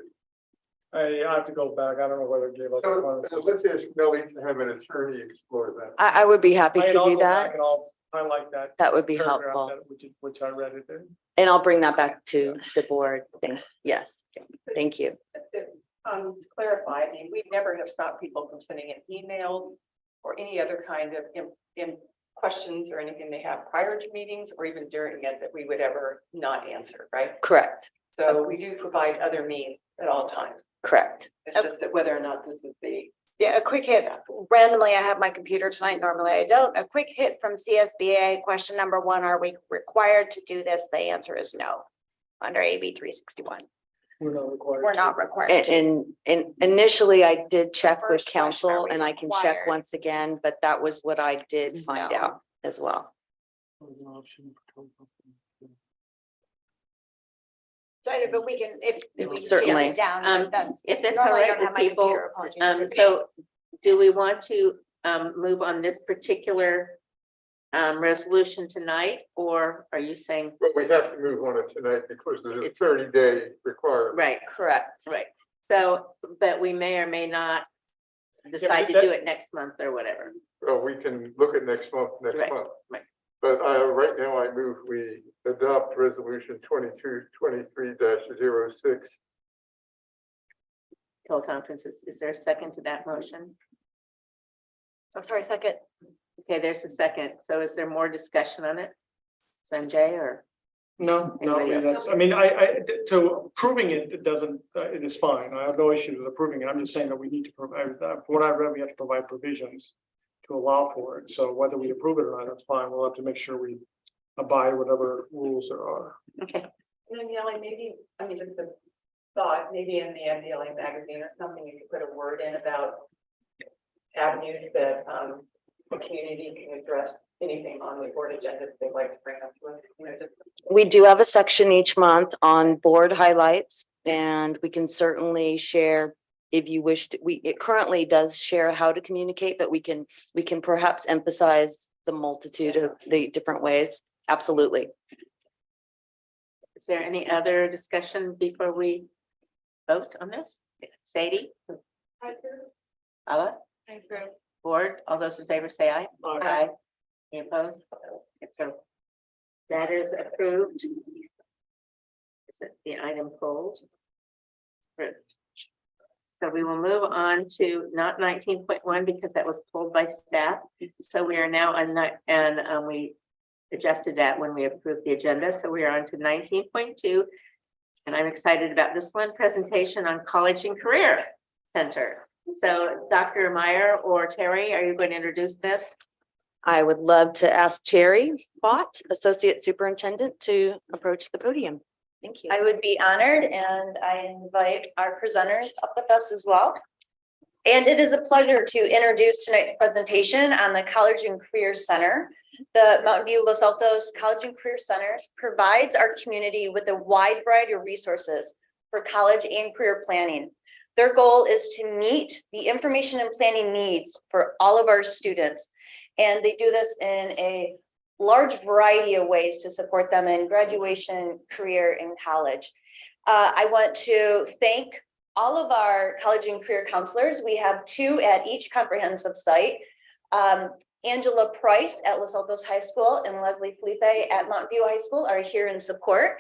I have to go back. I don't know whether it gave up. So let's ask Nellie to have an attorney explore that. I would be happy to I'll do go back that. and I'll highlight that. That would be paragraph helpful. which I read it in. And I'll bring that back to the board. Yes, thank you. To clarify, I mean, we never have stopped people from sending in emails or any other kind of questions or anything they have prior to meetings or even during it that we would ever not answer, right? Correct, So we do provide other means at all times. correct. It's just that whether or not this is the. Yeah, a quick hit. Randomly, I have my computer tonight. Normally I don't. A quick hit from CSBA. Question number 1, are we required to do this? The answer is no. Under AB 361. We're not required. We're to. not required to. And initially I did check with First question, are council we and I can check required? once again, but that was what I did find No. out as well. So, but we can, if we can Certainly. get it down, Um, that's. If that's normally I all right don't have with my people, computer, apologies. so do we want to move on this particular resolution tonight, or are you saying, But we have to move on it tonight because there's a 30-day requirement. right, Correct. right. So, but we may or may not decide to that- do it next month or whatever. Well, we can look at next month. Right, right. But right now I move we adopt resolution 2223-06. Teleconferences. Is there a second to that motion? Oh, sorry, second. Okay, there's a second. So is there more discussion on it? Sanjay or? No, Anybody else? that's, I mean, so approving it, it doesn't, it is fine. I have no issue with approving it. I'm just saying that we need to provide, from what I read, we have to provide provisions to allow for it. So whether we approve it or not, that's fine. We'll have to make sure we abide whatever rules there are. Okay. And then Nellie, maybe, I mean, just a thought, maybe in the MVLA magazine or something, you could put a word in about avenues that the community can address anything on the board agenda that they'd like to bring up to us, you know, just. We do have a section each month on board highlights, and we can certainly share if you wish to. It currently does share how to communicate, but we can perhaps emphasize the multitude of the different ways. Absolutely. Is there any other discussion before we vote on this? Sadie? Alla? I approve. Board, all those in favor say aye. Aye. Any opposed? Okay, so that is approved. Is it the item pulled? Approved. So we will move on to not 19.1 because that was pulled by staff. So we are now on that, and we adjusted that when we approved the agenda. So we are on to 19.2. And I'm excited about this one, presentation on College and Career Center. So Dr. Meyer or Terry, are you going to introduce this? I would love to ask Cherry Bott, Associate Superintendent, to approach the podium. Thank you. I would be honored, and I invite our presenters up with us as well. And it is a pleasure to introduce tonight's presentation on the College and Career Center. The Mountain View Los Altos College and Career Center provides our community with a wide variety of resources for college and career planning. Their goal is to meet the information and planning needs for all of our students. And they do this in a large variety of ways to support them in graduation, career, and college. I want to thank all of our college and career counselors. We have 2 at each comprehensive site. Angela Price at Los Altos High School and Leslie Felipe at Mountain View High School are here in support.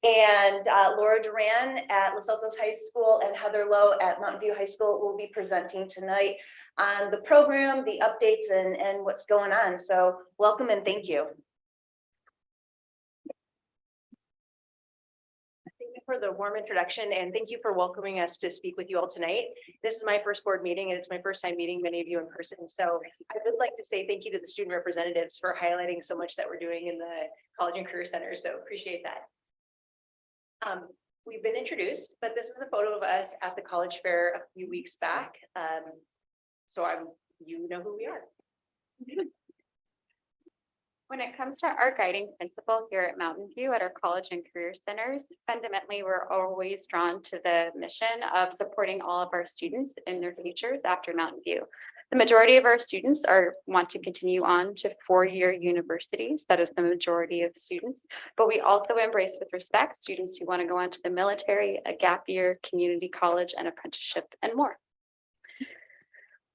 And Laura Duran at Los Altos High School and Heather Lowe at Mountain View High School will be presenting tonight on the program, the updates, and what's going on. So welcome and thank you. Thank you for the warm introduction, and thank you for welcoming us to speak with you all tonight. This is my first board meeting, and it's my first time meeting many of you in person. So I would like to say thank you to the student representatives for highlighting so much that we're doing in the College and Career Center. So appreciate that. We've been introduced, but this is a photo of us at the college fair a few weeks back. So I'm you know who we are. When it comes to our guiding principle here at Mountain View at our college and career centers, fundamentally, we're always drawn to the mission of supporting all of our students and their futures after Mountain View. The majority of our students want to continue on to four-year universities. That is the majority of students, but we also embrace with respect students who want to go on to the military, a gap year, community college, and apprenticeship, and more.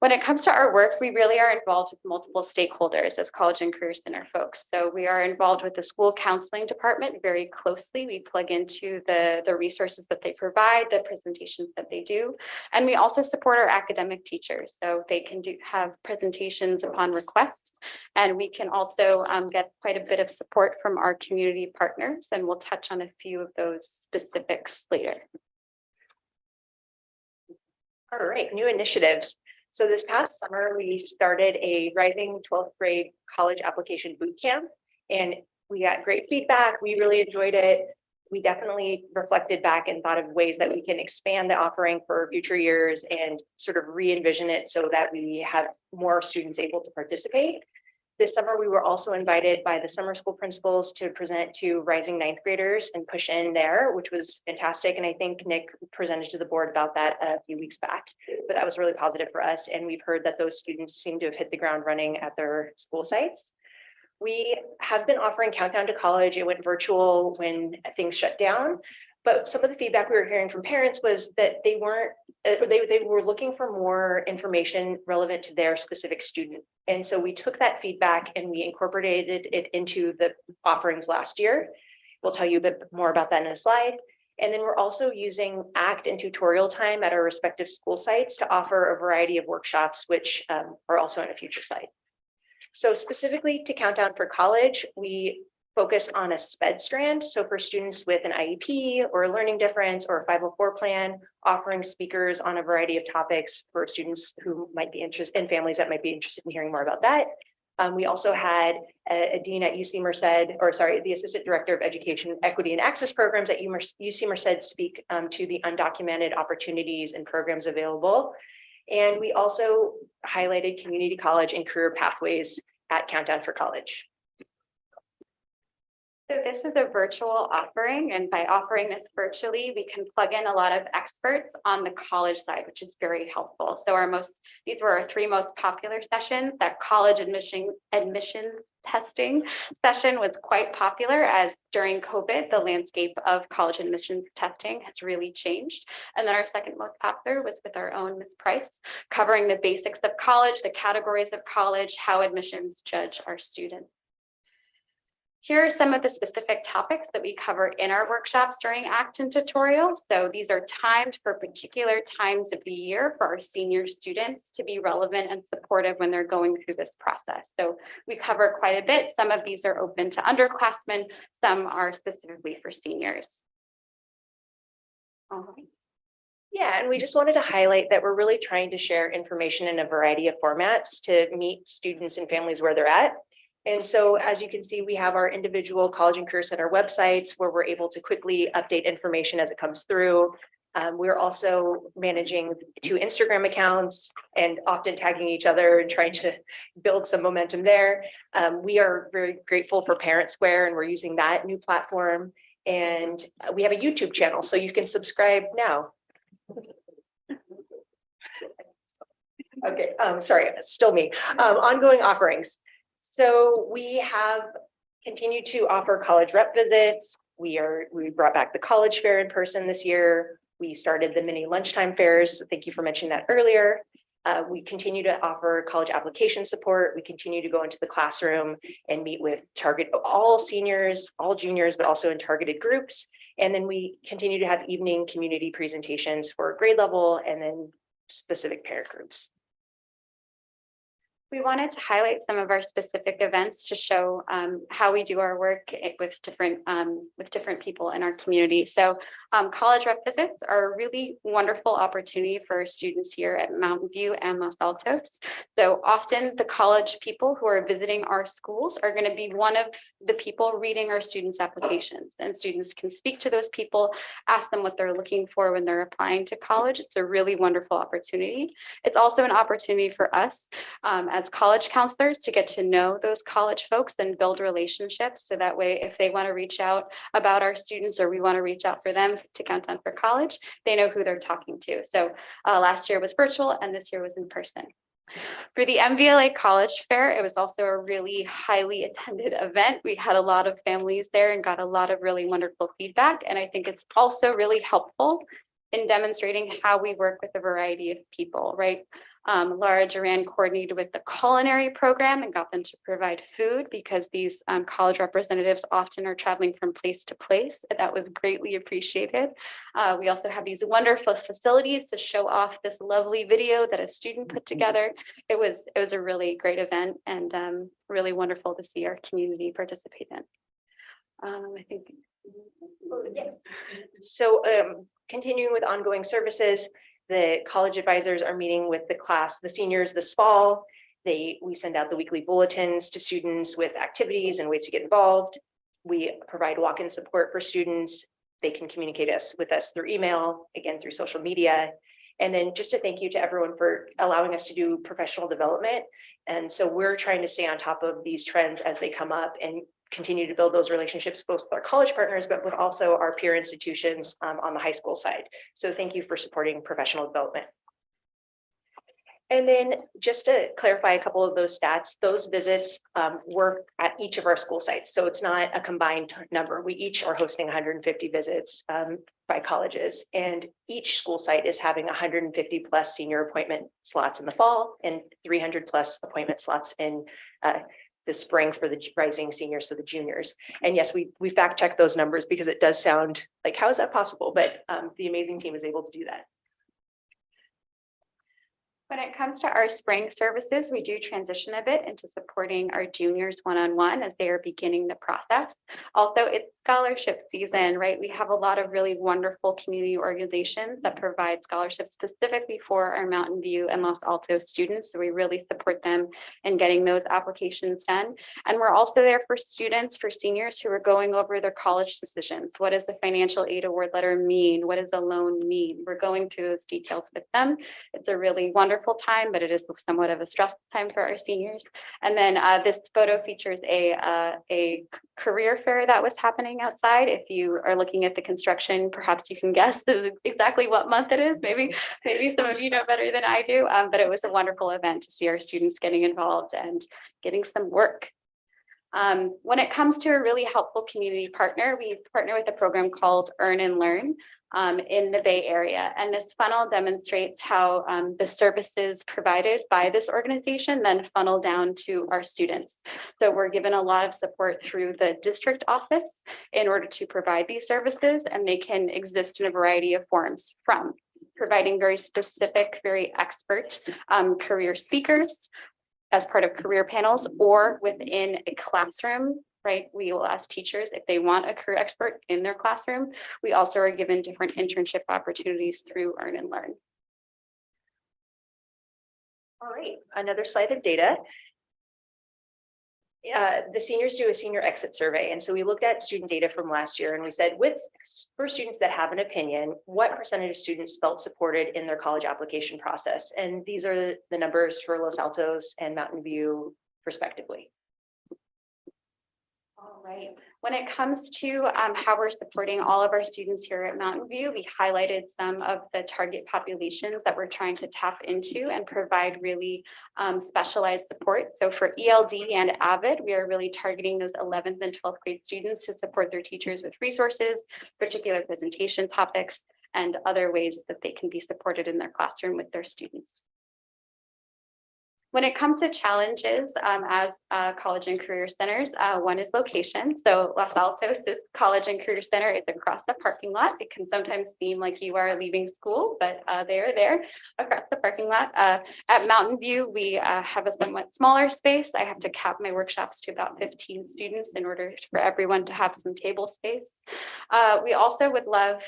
When it comes to our work, we really are involved with multiple stakeholders as College and Career Center folks. So we are involved with the school counseling department very closely. We plug into the resources that they provide, the presentations that they do. And we also support our academic teachers. So they can have presentations upon requests. And we can also get quite a bit of support from our community partners. And we'll touch on a few of those specifics later. All right, new initiatives. So this past summer, we started a rising 12th grade college application boot camp, and we got great feedback. We really enjoyed it. We definitely reflected back and thought of ways that we can expand the offering for future years and sort of re-envision it so that we have more students able to participate. This summer, we were also invited by the summer school principals to present to rising ninth graders and push in there, which was fantastic. And I think Nick presented to the board about that a few weeks back, but that was really positive for us. And we've heard that those students seem to have hit the ground running at their school sites. We have been offering Countdown to College. It went virtual when things shut down. But some of the feedback we were hearing from parents was that they were looking for more information relevant to their specific student. And so we took that feedback and we incorporated it into the offerings last year. We'll tell you a bit more about that in a slide. And then we're also using ACT and tutorial time at our respective school sites to offer a variety of workshops, which are also in a future slide. So specifically to Countdown for College, we focus on a SPED strand. So for students with an IEP or a learning difference or a 504 plan, offering speakers on a variety of topics for students who might be interested and families that might be interested in hearing more about that. We also had a dean at UC Merced, the Assistant Director of Education, Equity and Access Programs at UC Merced speak to the undocumented opportunities and programs available. And we also highlighted community college and career pathways at Countdown for College. So this was a virtual offering, and by offering this virtually, we can plug in a lot of experts on the college side, which is very helpful. So these were our three most popular sessions. That college admissions testing session was quite popular, as during COVID, the landscape of college admissions testing has really changed. And then our second most popular was with our own Ms. Price, covering the basics of college, the categories of college, how admissions judge our students. Here are some of the specific topics that we cover in our workshops during ACT and tutorial. So these are timed for particular times of the year for our senior students to be relevant and supportive when they're going through this process. So we cover quite a bit. Some of these are open to underclassmen, some are specifically for seniors. All right. Yeah, and we just wanted to highlight that we're really trying to share information in a variety of formats to meet students and families where they're at. And so, as you can see, we have our individual College and Career Center websites where we're able to quickly update information as it comes through. We're also managing 2 Instagram accounts and often tagging each other and trying to build some momentum there. We are very grateful for Parent Square, and we're using that new platform. And we have a YouTube channel, so you can subscribe now. Okay, sorry, still me. Ongoing offerings. So we have continued to offer college rep visits. We brought back the college fair in person this year. We started the mini lunchtime fairs. So thank you for mentioning that earlier. We continue to offer college application support. We continue to go into the classroom and meet with all seniors, all juniors, but also in targeted groups. And then we continue to have evening community presentations for grade level and then specific parent groups. We wanted to highlight some of our specific events to show how we do our work with different people in our community. So college rep visits are a really wonderful opportunity for students here at Mountain View and Los Altos. So often the college people who are visiting our schools are going to be one of the people reading our students' applications, and students can speak to those people, ask them what they're looking for when they're applying to college. It's a really wonderful opportunity. It's also an opportunity for us as college counselors to get to know those college folks and build relationships. So that way, if they want to reach out about our students or we want to reach out for them to count on for college, they know who they're talking to. So last year was virtual and this year was in person. For the MVLA College Fair, it was also a really highly attended event. We had a lot of families there and got a lot of really wonderful feedback. And I think it's also really helpful in demonstrating how we work with a variety of people, right? Laura Duran coordinated with the culinary program and got them to provide food because these college representatives often are traveling from place to place. That was greatly appreciated. We also have these wonderful facilities to show off this lovely video that a student put together. It was a really great event and really wonderful to see our community participate in. I think. Yes. So continuing with ongoing services, the college advisors are meeting with the class, the seniors this fall. We send out the weekly bulletins to students with activities and ways to get involved. We provide walk-in support for students. They can communicate with us through email, again, through social media. And then just a thank you to everyone for allowing us to do professional development. And so we're trying to stay on top of these trends as they come up and continue to build those relationships, both with our college partners, but with also our peer institutions on the high school side. So thank you for supporting professional development. And then just to clarify a couple of those stats, those visits work at each of our school sites. So it's not a combined number. We each are hosting 150 visits by colleges, and each school site is having 150 plus senior appointment slots in the fall and 300 plus appointment slots in the spring for the rising seniors, so the juniors. And yes, we fact check those numbers because it does sound like, how is that possible? But the amazing team is able to do that. When it comes to our spring services, we do transition a bit into supporting our juniors one-on-one as they are beginning the process. Also, it's scholarship season, right? We have a lot of really wonderful community organizations that provide scholarships specifically for our Mountain View and Los Altos students. So we really support them in getting those applications done. And we're also there for students, for seniors who are going over their college decisions. What does the financial aid award letter mean? What does a loan mean? We're going through those details with them. It's a really wonderful time, but it is somewhat of a stressful time for our seniors. And then this photo features a career fair that was happening outside. If you are looking at the construction, perhaps you can guess exactly what month it is. Maybe some of you know better than I do, but it was a wonderful event to see our students getting involved and getting some work. When it comes to a really helpful community partner, we partner with a program called Earn and Learn in the Bay Area. And this funnel demonstrates how the services provided by this organization then funnel down to our students. So we're given a lot of support through the district office in order to provide these services, and they can exist in a variety of forms, from providing very specific, very expert career speakers as part of career panels, or within a classroom, right? We will ask teachers if they want a career expert in their classroom. We also are given different internship opportunities through Earn and Learn. All right, another slide of data. The seniors do a senior exit survey. And so we looked at student data from last year and we said, for students that have an opinion, what percentage of students felt supported in their college application process? And these are the numbers for Los Altos and Mountain View respectively. All right. When it comes to how we're supporting all of our students here at Mountain View, we highlighted some of the target populations that we're trying to tap into and provide really specialized support. So for ELD and AVID, we are really targeting those 11th and 12th grade students to support their teachers with resources, particular presentation topics, and other ways that they can be supported in their classroom with their students. When it comes to challenges, as college and career centers, one is location. So Los Altos, this college and career center is across the parking lot. It can sometimes seem like you are leaving school, but they are there across the parking lot. At Mountain View, we have a somewhat smaller space. I have to cap my workshops to about 15 students in order for everyone to have some table space. We also would love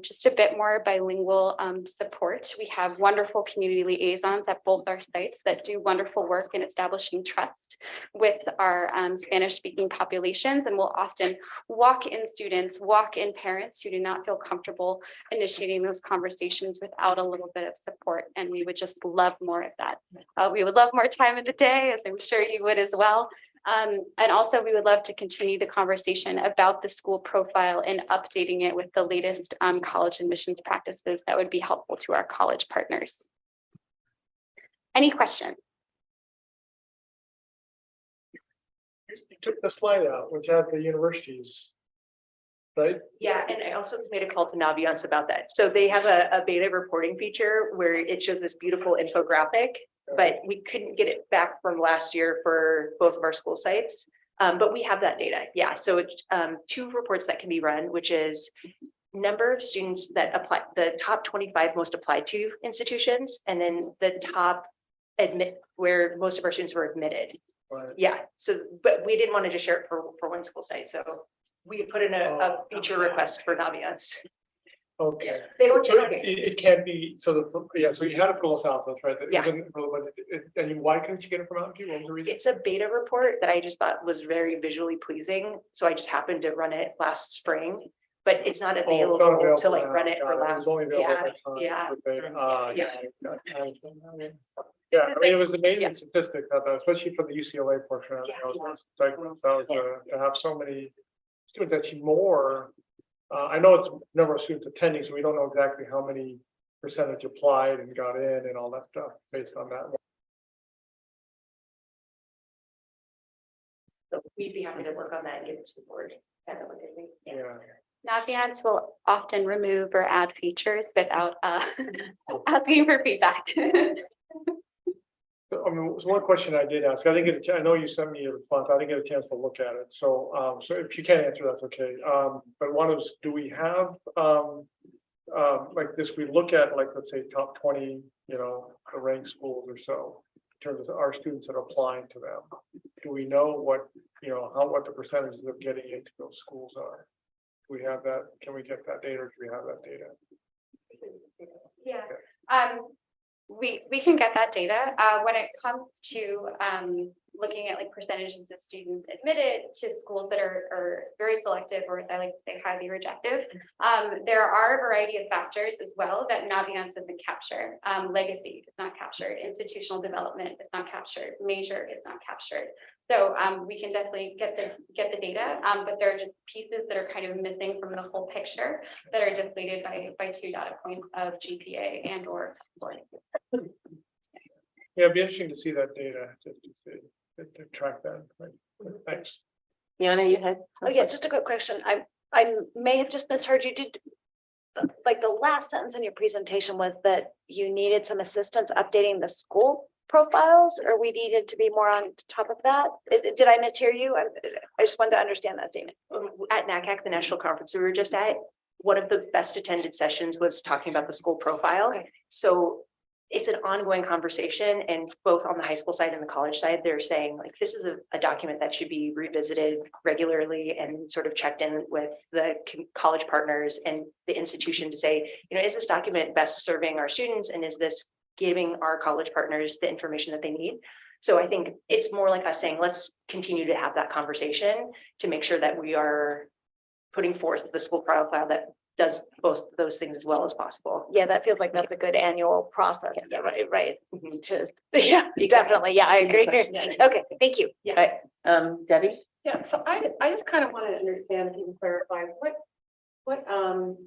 just a bit more bilingual support. We have wonderful community liaisons at both our sites that do wonderful work in establishing trust with our Spanish-speaking populations, and will often walk in students, walk in parents who do not feel comfortable initiating those conversations without a little bit of support. And we would just love more of that. We would love more time in the day, as I'm sure you would as well. And also we would love to continue the conversation about the school profile and updating it with the latest college admissions practices that would be helpful to our college partners. Any questions? You took the slide out, which had the universities, right? Yeah, and I also made a call to Naviance about that. So they have a beta reporting feature where it shows this beautiful infographic, but we couldn't get it back from last year for both of our school sites. But we have that data. Yeah, so it's 2 reports that can be run, which is number of students that apply, the top 25 most applied to institutions, and then the top where most of our students were admitted. Right. Yeah, so, but we didn't want to just share it for one school site, so we put in a feature request for Naviance. Okay. They don't So it can't be, so so you had it for Los Altos, right? That Yeah. isn't- And why couldn't you get it from Mountain View? What was the reason? It's a beta report that I just thought was very visually pleasing, so I just happened to run it last spring, but it's not Oh, it's available not available to like now. run it for Got it. It was last. only available Yeah, at that time. yeah. Okay, Yeah. Yeah, I mean, it was Yeah. amazing statistic that, especially for the UCLA portion. Of it. Yeah, I was like, to have so many students, actually more. I know it's number of students attending, so we don't know exactly how many percentage applied and got in and all that stuff based on that. So we'd be happy to work on that and get it to the board. Yeah. Naviance will often remove or add features without asking for feedback. So, I mean, one question I did ask, I didn't get I know you sent me a response, I didn't get a chance to look at it, so, so if you can't answer, that's okay. But one is, do we have, like this, we look at, like, let's say, top 20, the ranked schools or so, in terms of our students that are applying to them, do we know what, what the percentages of getting into those schools are? Do we have that, can we get that data, or do we have that data? Yeah, we can get that data. When it comes to looking at like percentages of students admitted to schools that are very selective, or I like to say highly rejective, there are a variety of factors as well that Naviance doesn't capture. Legacy is not captured, institutional development is not captured, major is not captured. So we can definitely get the data, but there are just pieces that are kind of missing from the whole picture that are deflated by 2 data points of GPA and or scoring. Yeah, it'd be interesting to see that data, just to see, to track that. Right? Thanks. Yana, you had? Oh, yeah, just a quick question. I may have just misheard you. Did, like, the last sentence in your presentation was that you needed some assistance updating the school profiles, or we needed to be more on top of that? Did I mishear you? I just wanted to understand that statement. At NACAC, the national conference we were just at, one of the best attended sessions was talking about the school profile. Okay. So it's an ongoing conversation, and both on the high school side and the college side, they're saying like, this is a document that should be revisited regularly and sort of checked in with the college partners and the institution to say, is this document best serving our students, and is this giving our college partners the information that they need? So I think it's more like us saying, let's continue to have that conversation to make sure that we are putting forth the school profile that does both those things as well as possible. Yeah, that feels like that's a good annual process. Yeah, right. Mhm. Yeah, definitely. Yeah, I agree. Yeah. Okay, thank you. Yeah. Debbie? Yeah, so I just kind of want to understand, if you can clarify, what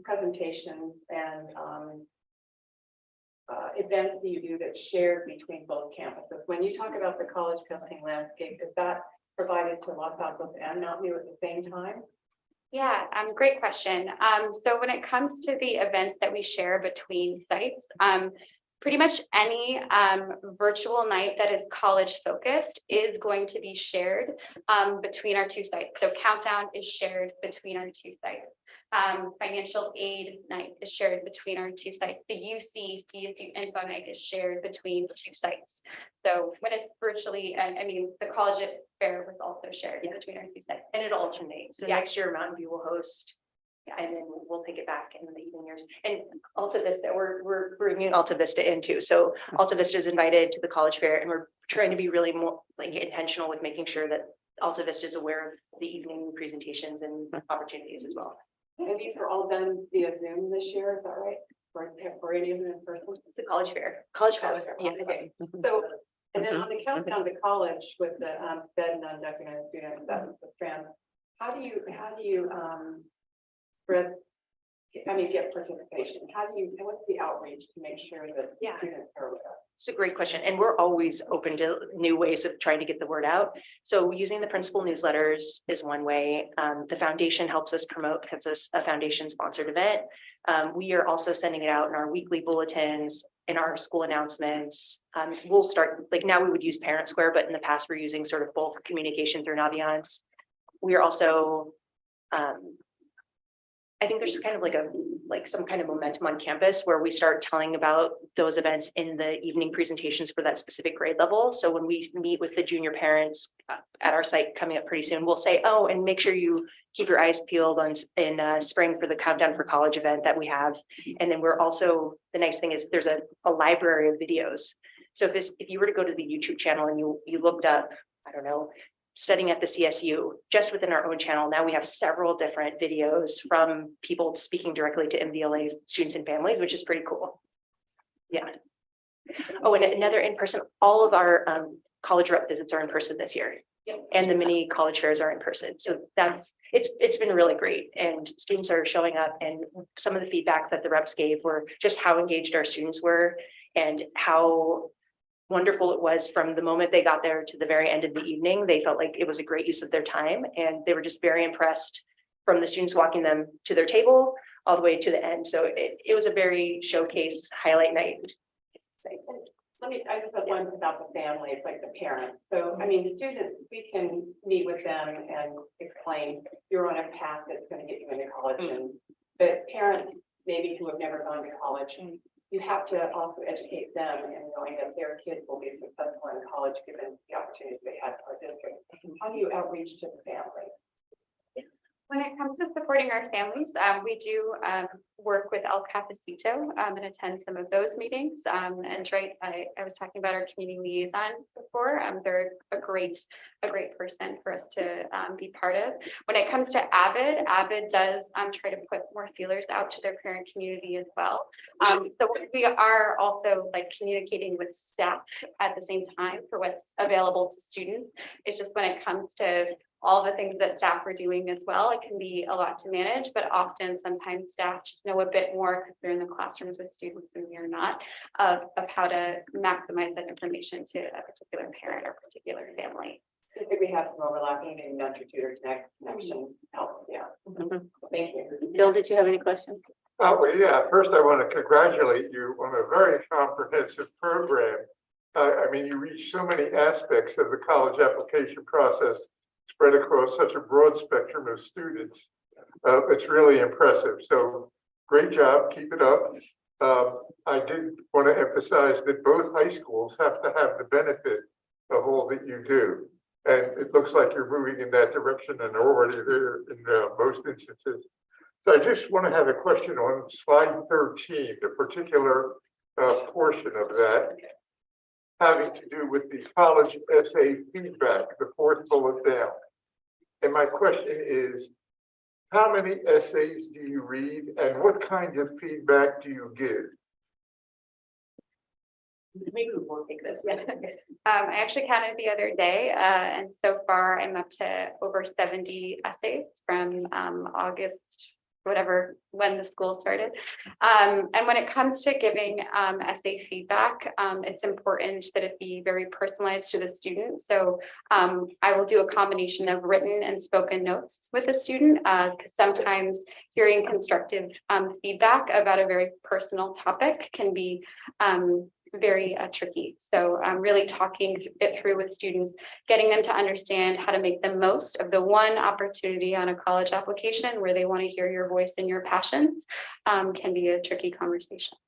presentations and events do you do that's shared between both campuses? When you talk about the college testing landscape, is that provided to Los Altos and Mountain View at the same time? Yeah, great question. So when it comes to the events that we share between sites, pretty much any virtual night that is college focused is going to be shared between our two sites. So Countdown is shared between our two sites. Financial aid night is shared between our two sites. The CSU info night is shared between the two sites. So when it's virtually, I mean, the college fair was also shared between our two sites. And it'll alternate. So Yeah. next year Mountain View will host. And then we'll take it back in the evening years. And Alta Vista, we're bringing Alta Vista in too. So Alta Vista is invited to the college fair, and we're trying to be really more like intentional with making sure that Alta Vista is aware of the evening presentations and opportunities as well. And these are all done via Zoom this year, is that right? For any of them in person? The college fair. College fair. Yes. Okay, so, and then on the countdown to college with the SPED non-documented students, that's the strand. How do you spread, I mean, get participation? What's the outreach to make sure that students are aware? It's a great question. And we're always open to new ways of trying to get the word out. So using the principal newsletters is one way. The foundation helps us promote because it's a foundation sponsored event. We are also sending it out in our weekly bulletins, in our school announcements. We'll start, like now we would use Parent Square, but in the past we're using sort of both communication through Naviance. We are also, I think there's kind of like some kind of momentum on campus where we start telling about those events in the evening presentations for that specific grade level. So when we meet with the junior parents at our site coming up pretty soon, we'll say, oh, and make sure you keep your eyes peeled in spring for the Countdown for College event that we have. And then we're also, the nice thing is there's a library of videos. So if you were to go to the YouTube channel and you looked up, I don't know, studying at the CSU, just within our own channel, now we have several different videos from people speaking directly to MVLA students and families, which is pretty cool. Yeah. Oh, and another in-person, all of our college rep visits are in person this year. And the mini college fairs are in person. So it's been really great. And students are showing up, and some of the feedback that the reps gave were just how engaged our students were and how wonderful it was from the moment they got there to the very end of the evening. They felt like it was a great use of their time, and they were just very impressed from the students walking them to their table all the way to the end. So it was a very showcase highlight night. I just have one about the families, like the parents. So, I mean, students, we can meet with them and explain you're on a path that's going to get you into college. But parents, maybe who have never gone to college, you have to also educate them in knowing that their kids will be successful in college given the opportunities they had in our district. How do you outreach to the family? When it comes to supporting our families, we do work with El Cafecito and attend some of those meetings. And I was talking about our community liaison before. They're a great person for us to be part of. When it comes to Avid does try to put more feelers out to their parent community as well. So we are also like communicating with staff at the same time for what's available to students. It's just when it comes to all the things that staff are doing as well, it can be a lot to manage, but often sometimes staff just know a bit more because they're in the classrooms with students and we are not, of how to maximize that information to a particular parent or particular family. I think we have some overlapping in mentor tutor connection help. Yeah. Thank you. Bill, did you have any questions? Well, yeah, first I want to congratulate you on a very comprehensive program. I mean, you reach so many aspects of the college application process spread across such a broad spectrum of students. It's really impressive. So great job, keep it up. I did want to emphasize that both high schools have to have the benefit of all that you do. And it looks like you're moving in that direction and already there in most instances. So I just want to have a question on slide 13, the particular portion of that having to do with the college essay feedback, the fourth bullet down. And my question is, how many essays do you read and what kind of feedback do you give? Maybe we'll take this. I actually counted the other day, and so far I'm up to over 70 essays from August whatever, when the school started. And when it comes to giving essay feedback, it's important that it be very personalized to the student. So I will do a combination of written and spoken notes with the student, because sometimes hearing constructive feedback about a very personal topic can be very tricky. So really talking it through with students, getting them to understand how to make the most of the one opportunity on a college application where they want to hear your voice and your passions can be a tricky conversation.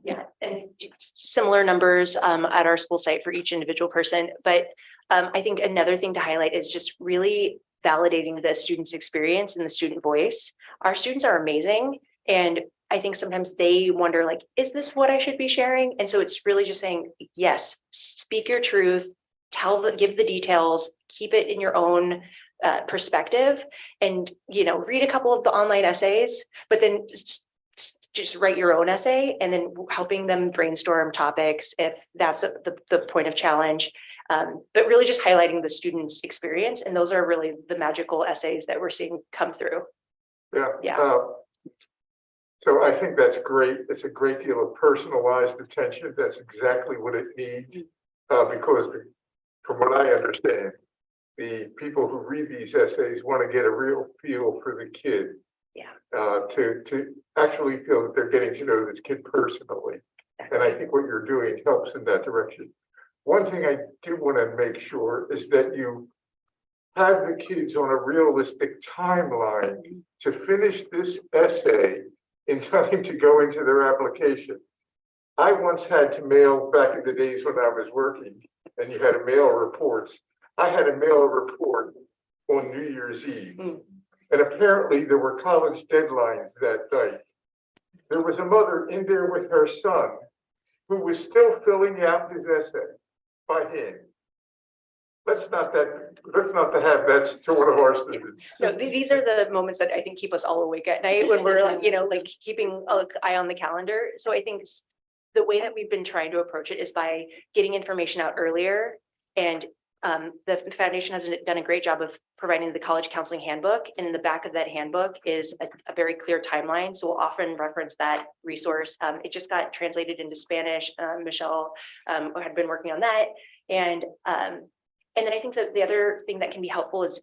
Yeah, and similar numbers at our school site for each individual person. But I think another thing to highlight is just really validating the student's experience and the student voice. Our students are amazing. And I think sometimes they wonder, like, is this what I should be sharing? And so it's really just saying, yes, speak your truth, give the details, keep it in your own perspective, and, you know, read a couple of the online essays, but then just write your own essay, and then helping them brainstorm topics if that's the point of challenge. But really just highlighting the student's experience. And those are really the magical essays that we're seeing come through. Yeah. So I think that's great. It's a great deal of personalized attention. That's exactly what it needs. Because from what I understand, the people who read these essays want to get a real feel for the kid. Yeah. To actually feel that they're getting to know this kid personally. And I think what you're doing helps in that direction. One thing I do want to make sure is that you have the kids on a realistic timeline to finish this essay in time to go into their application. I once had to mail, back in the days when I was working, and you had to mail reports. I had to mail a report on New Year's Eve. And apparently there were college deadlines that night. There was a mother in there with her son who was still filling out his essay by hand. Let's not have that to one of our students. No, these are the moments that I think keep us all awake at night when we're like, you know, like keeping an eye on the calendar. So I think the way that we've been trying to approach it is by getting information out earlier. And the foundation has done a great job of providing the college counseling handbook. And in the back of that handbook is a very clear timeline. So we'll often reference that resource. It just got translated into Spanish. Michelle had been working on that. And then I think that the other thing that can be helpful is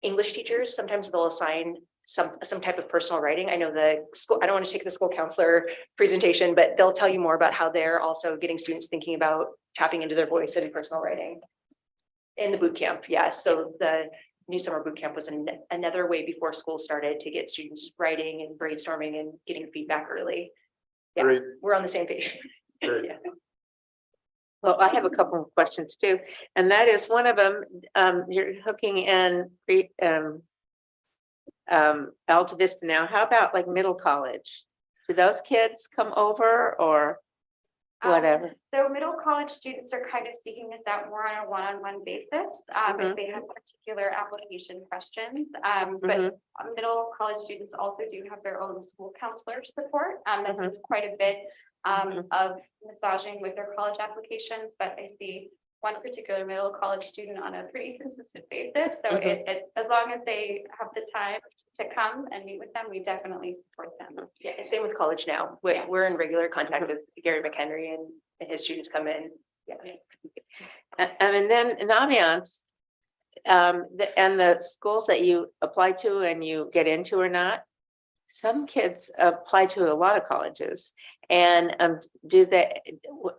English teachers. Sometimes they'll assign some type of personal writing. I know the school, I don't want to take the school counselor presentation, but they'll tell you more about how they're also getting students thinking about tapping into their voice and personal writing. In the boot camp, yes. So the new summer boot camp was another way before school started to get students writing and brainstorming and getting feedback early. Yeah, Great. We're on the same page. Great. Yeah. Well, I have a couple of questions too, and that is one of them, you're hooking in Alta Vista now. How about like middle college? Do those kids come over or whatever? So middle college students are kind of seeking this out more on a one-on-one basis, if they have particular application questions. But middle college students also do have their own school counselor support. That does quite a bit of massaging with their college applications, but I see one particular middle college student on a pretty consistent basis. So it's as long as they have the time to come and meet with them, we definitely support them. Yeah, same with college now. We're in regular contact with Gary McHenry and his students come in. Yeah. And then in Naviance, and the schools that you apply to and you get into or not, some kids apply to a lot of colleges. And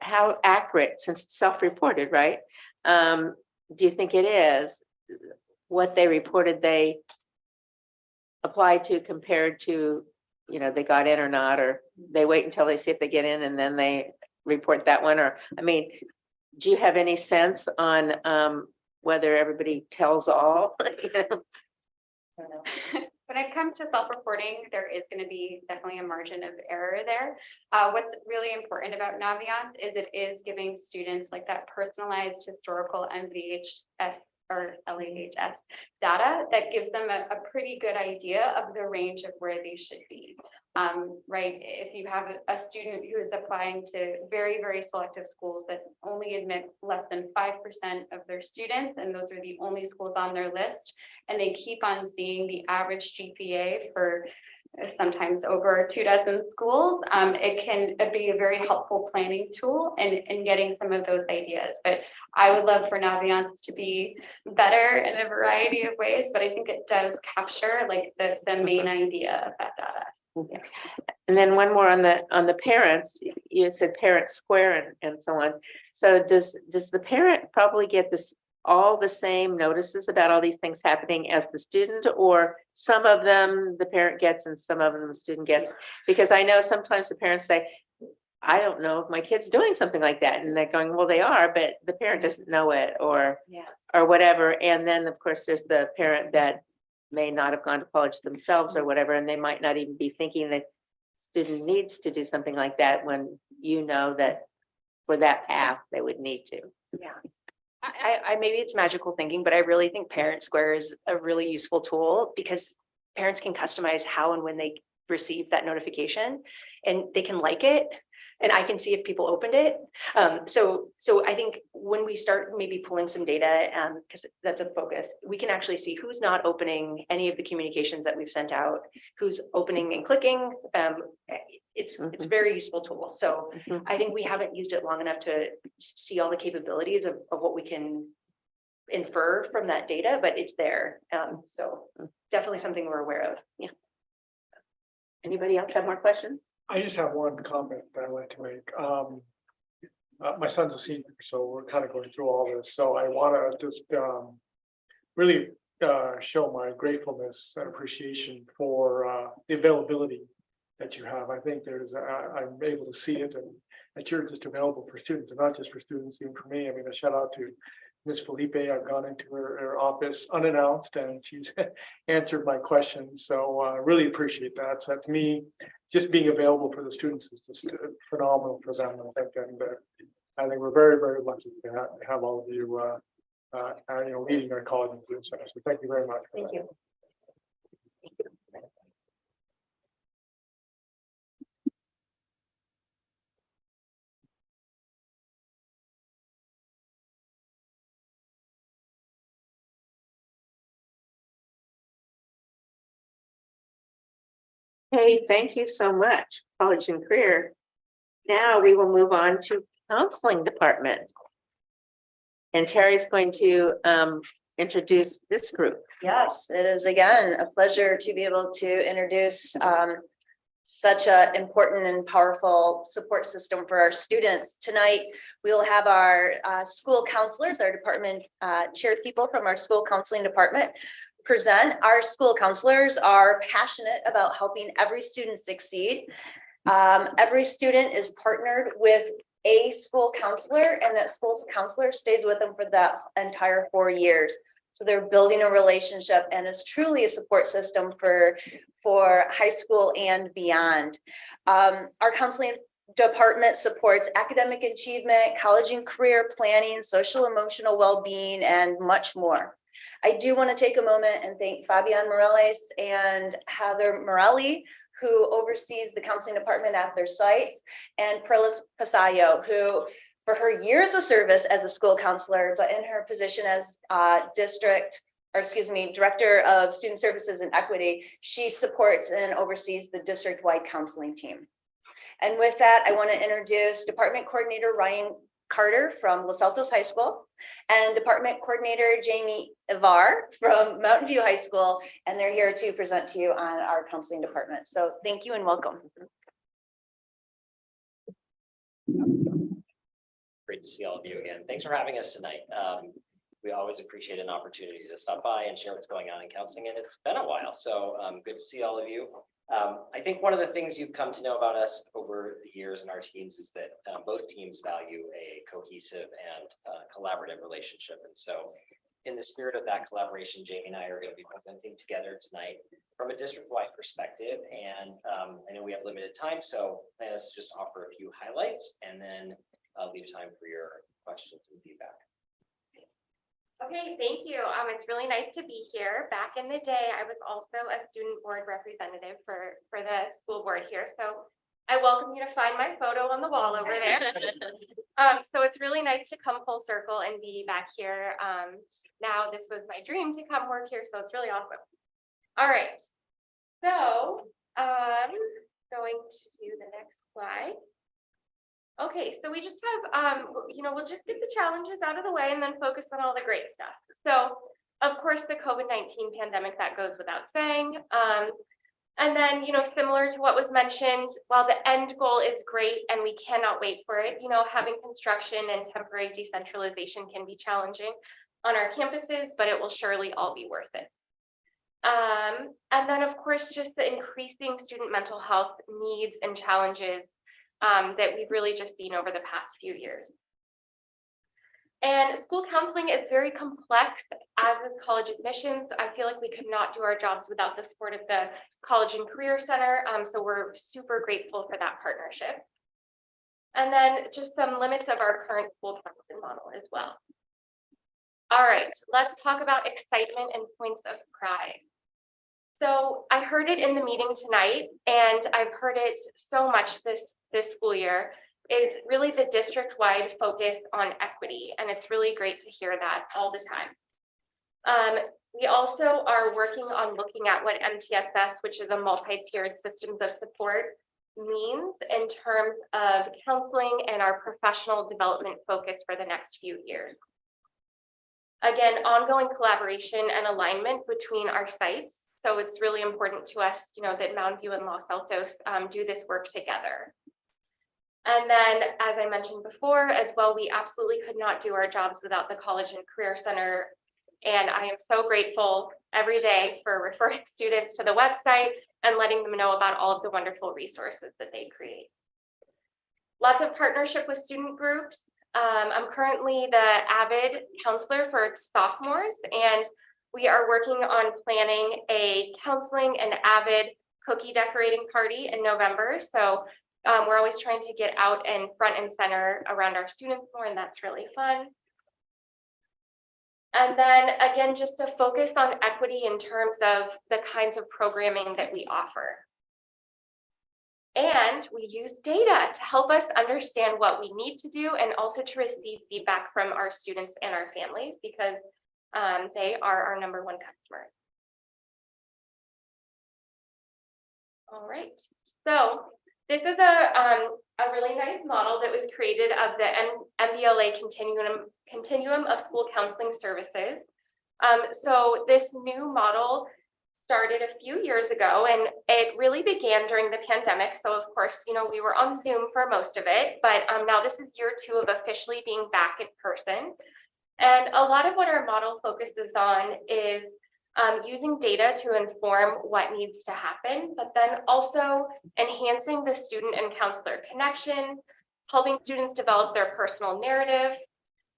how accurate, since it's self-reported, right? Do you think it is what they reported they applied to compared to, you know, they got in or not, or they wait until they see if they get in and then they report that one? Or, I mean, do you have any sense on whether everybody tells all? You know? I don't know. When it comes to self-reporting, there is going to be definitely a margin of error there. What's really important about Naviance is it is giving students like that personalized historical MVHS or LAHS data that gives them a pretty good idea of the range of where they should be. Right, if you have a student who is applying to very, very selective schools that only admit less than 5% of their students, and those are the only schools on their list, and they keep on seeing the average GPA for sometimes over 24 schools, it can be a very helpful planning tool in getting some of those ideas. But I would love for Naviance to be better in a variety of ways, but I think it does capture like the main idea of that data. And then one more on the parents, you said parent square and so on. So does the parent probably get this, all the same notices about all these things happening as the student, or some of them the parent gets and some of them the student gets? Because I know sometimes the parents say, I don't know if my kid's doing something like that, and they're going, well, they are, but the parent doesn't know it, or whatever. And then of course there's the parent that may not have gone to college themselves or whatever, and they might not even be thinking that student needs to do something like that, when you know that for that path they would need to. Yeah. I maybe it's magical thinking, but I really think Parent Square is a really useful tool because parents can customize how and when they receive that notification, and they can like it. And I can see if people opened it. So I think when we start maybe pulling some data, because that's a focus, we can actually see who's not opening any of the communications that we've sent out, who's opening and clicking. It's a very useful tool. So I think we haven't used it long enough to see all the capabilities of what we can infer from that data, but it's there. So definitely something we're aware of. Yeah. Anybody else have more questions? I just have one comment that I'd like to make. My son's a senior, so we're kind of going through all this. So I want to just really show my gratefulness and appreciation for the availability that you have. I think I'm able to see it, and that you're just available for students, and not just for students, even for me. I mean, a shout out to Miss Felipe. I've gone into her office unannounced, and she's answered my questions. So really appreciate that. So to me, just being available for the students is just phenomenal for them. I think we're very, very lucky to have all of you, leading our college and student center. So thank you very much. Thank you. Hey, thank you so much, College and Career. Now we will move on to Counseling Department. And Terry's going to introduce this group. Yes, it is again a pleasure to be able to introduce such an important and powerful support system for our students. Tonight, we'll have our school counselors, our department chair people from our school counseling department present. Our school counselors are passionate about helping every student succeed. Every student is partnered with a school counselor, and that school counselor stays with them for that entire 4 years. So they're building a relationship, and it's truly a support system for high school and beyond. Our counseling department supports academic achievement, college and career planning, social emotional well-being, and much more. I do want to take a moment and thank Fabian Morales and Heather Morelli, who oversees the counseling department at their sites, and Perlis Pasayo, who for her years of service as a school counselor, but in her position as Director of Student Services and Equity, she supports and oversees the district-wide counseling team. And with that, I want to introduce Department Coordinator Ryan Carter from Los Altos High School and Department Coordinator Jamie Ivar from Mountain View High School, and they're here to present to you on our counseling department. So thank you and welcome. Great to see all of you again. Thanks for having us tonight. We always appreciate an opportunity to stop by and share what's going on in counseling, and it's been a while, so good to see all of you. I think one of the things you've come to know about us over the years in our teams is that both teams value a cohesive and collaborative relationship. And so in the spirit of that collaboration, Jamie and I are going to be presenting together tonight from a district-wide perspective. And I know we have limited time, so plan is to just offer a few highlights and then leave time for your questions and feedback. Okay, thank you. It's really nice to be here. Back in the day, I was also a student board representative for the school board here. So I welcome you to find my photo on the wall over there. So it's really nice to come full circle and be back here. Now this was my dream to come work here, so it's really awesome. All right. So going to do the next slide. Okay, so we just have, we'll just get the challenges out of the way and then focus on all the great stuff. So, of course, the COVID-19 pandemic, that goes without saying. And then, similar to what was mentioned, while the end goal is great and we cannot wait for it, having construction and temporary decentralization can be challenging on our campuses, but it will surely all be worth it. And then, of course, just the increasing student mental health needs and challenges that we've really just seen over the past few years. And school counseling is very complex, as is college admissions. I feel like we could not do our jobs without the support of the College and Career Center, so we're super grateful for that partnership. And then just some limits of our current school counseling model as well. All right, let's talk about excitement and points of pride. So I heard it in the meeting tonight, and I've heard it so much this school year, is really the district-wide focus on equity. And it's really great to hear that all the time. We also are working on looking at what MTSS, which is a multi-tiered systems of support, means in terms of counseling and our professional development focus for the next few years. Again, ongoing collaboration and alignment between our sites. So it's really important to us, that Mountain View and Los Altos do this work together. And then, as I mentioned before, as well, we absolutely could not do our jobs without the College and Career Center. And I am so grateful every day for referring students to the website and letting them know about all of the wonderful resources that they create. Lots of partnership with student groups. I'm currently the AVID counselor for sophomores, and we are working on planning a counseling and AVID cookie decorating party in November. So we're always trying to get out and front and center around our students more, and that's really fun. And then again, just to focus on equity in terms of the kinds of programming that we offer. And we use data to help us understand what we need to do and also to receive feedback from our students and our families, because they are our #1 customers. All right, so this is a really nice model that was created of the MVLA continuum of school counseling services. So this new model started a few years ago, and it really began during the pandemic. So of course, we were on Zoom for most of it, but now this is year 2 of officially being back in person. And a lot of what our model focuses on is using data to inform what needs to happen, but then also enhancing the student and counselor connection, helping students develop their personal narrative.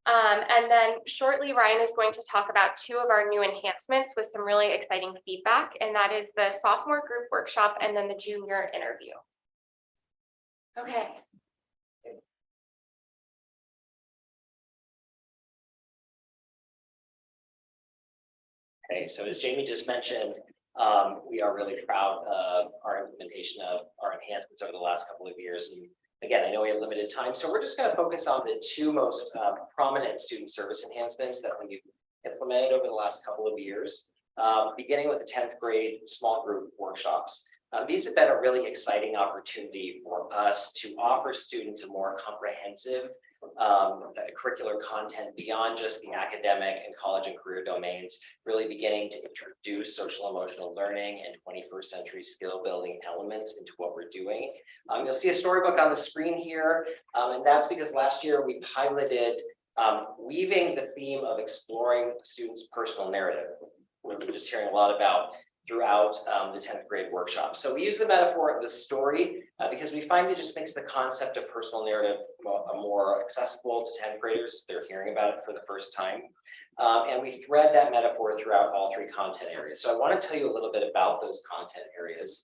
And then shortly, Ryan is going to talk about 2 of our new enhancements with some really exciting feedback, and that is the sophomore group workshop and then the junior interview. Okay. Okay, so as Jamie just mentioned, we are really proud of our implementation of our enhancements over the last couple of years. And again, I know we have limited time, so we're just going to focus on the 2 most prominent student service enhancements that we've implemented over the last couple of years, beginning with the 10th grade small group workshops. These have been a really exciting opportunity for us to offer students a more comprehensive curricular content beyond just the academic and college and career domains, really beginning to introduce social emotional learning and 21st century skill building elements into what we're doing. You'll see a storybook on the screen here, and that's because last year we piloted weaving the theme of exploring students' personal narrative. We've been just hearing a lot about throughout the 10th grade workshop. So we use the metaphor of the story because we find it just makes the concept of personal narrative more accessible to 10th graders. They're hearing about it for the first time. And we thread that metaphor throughout all 3 content areas. So I want to tell you a little bit about those content areas.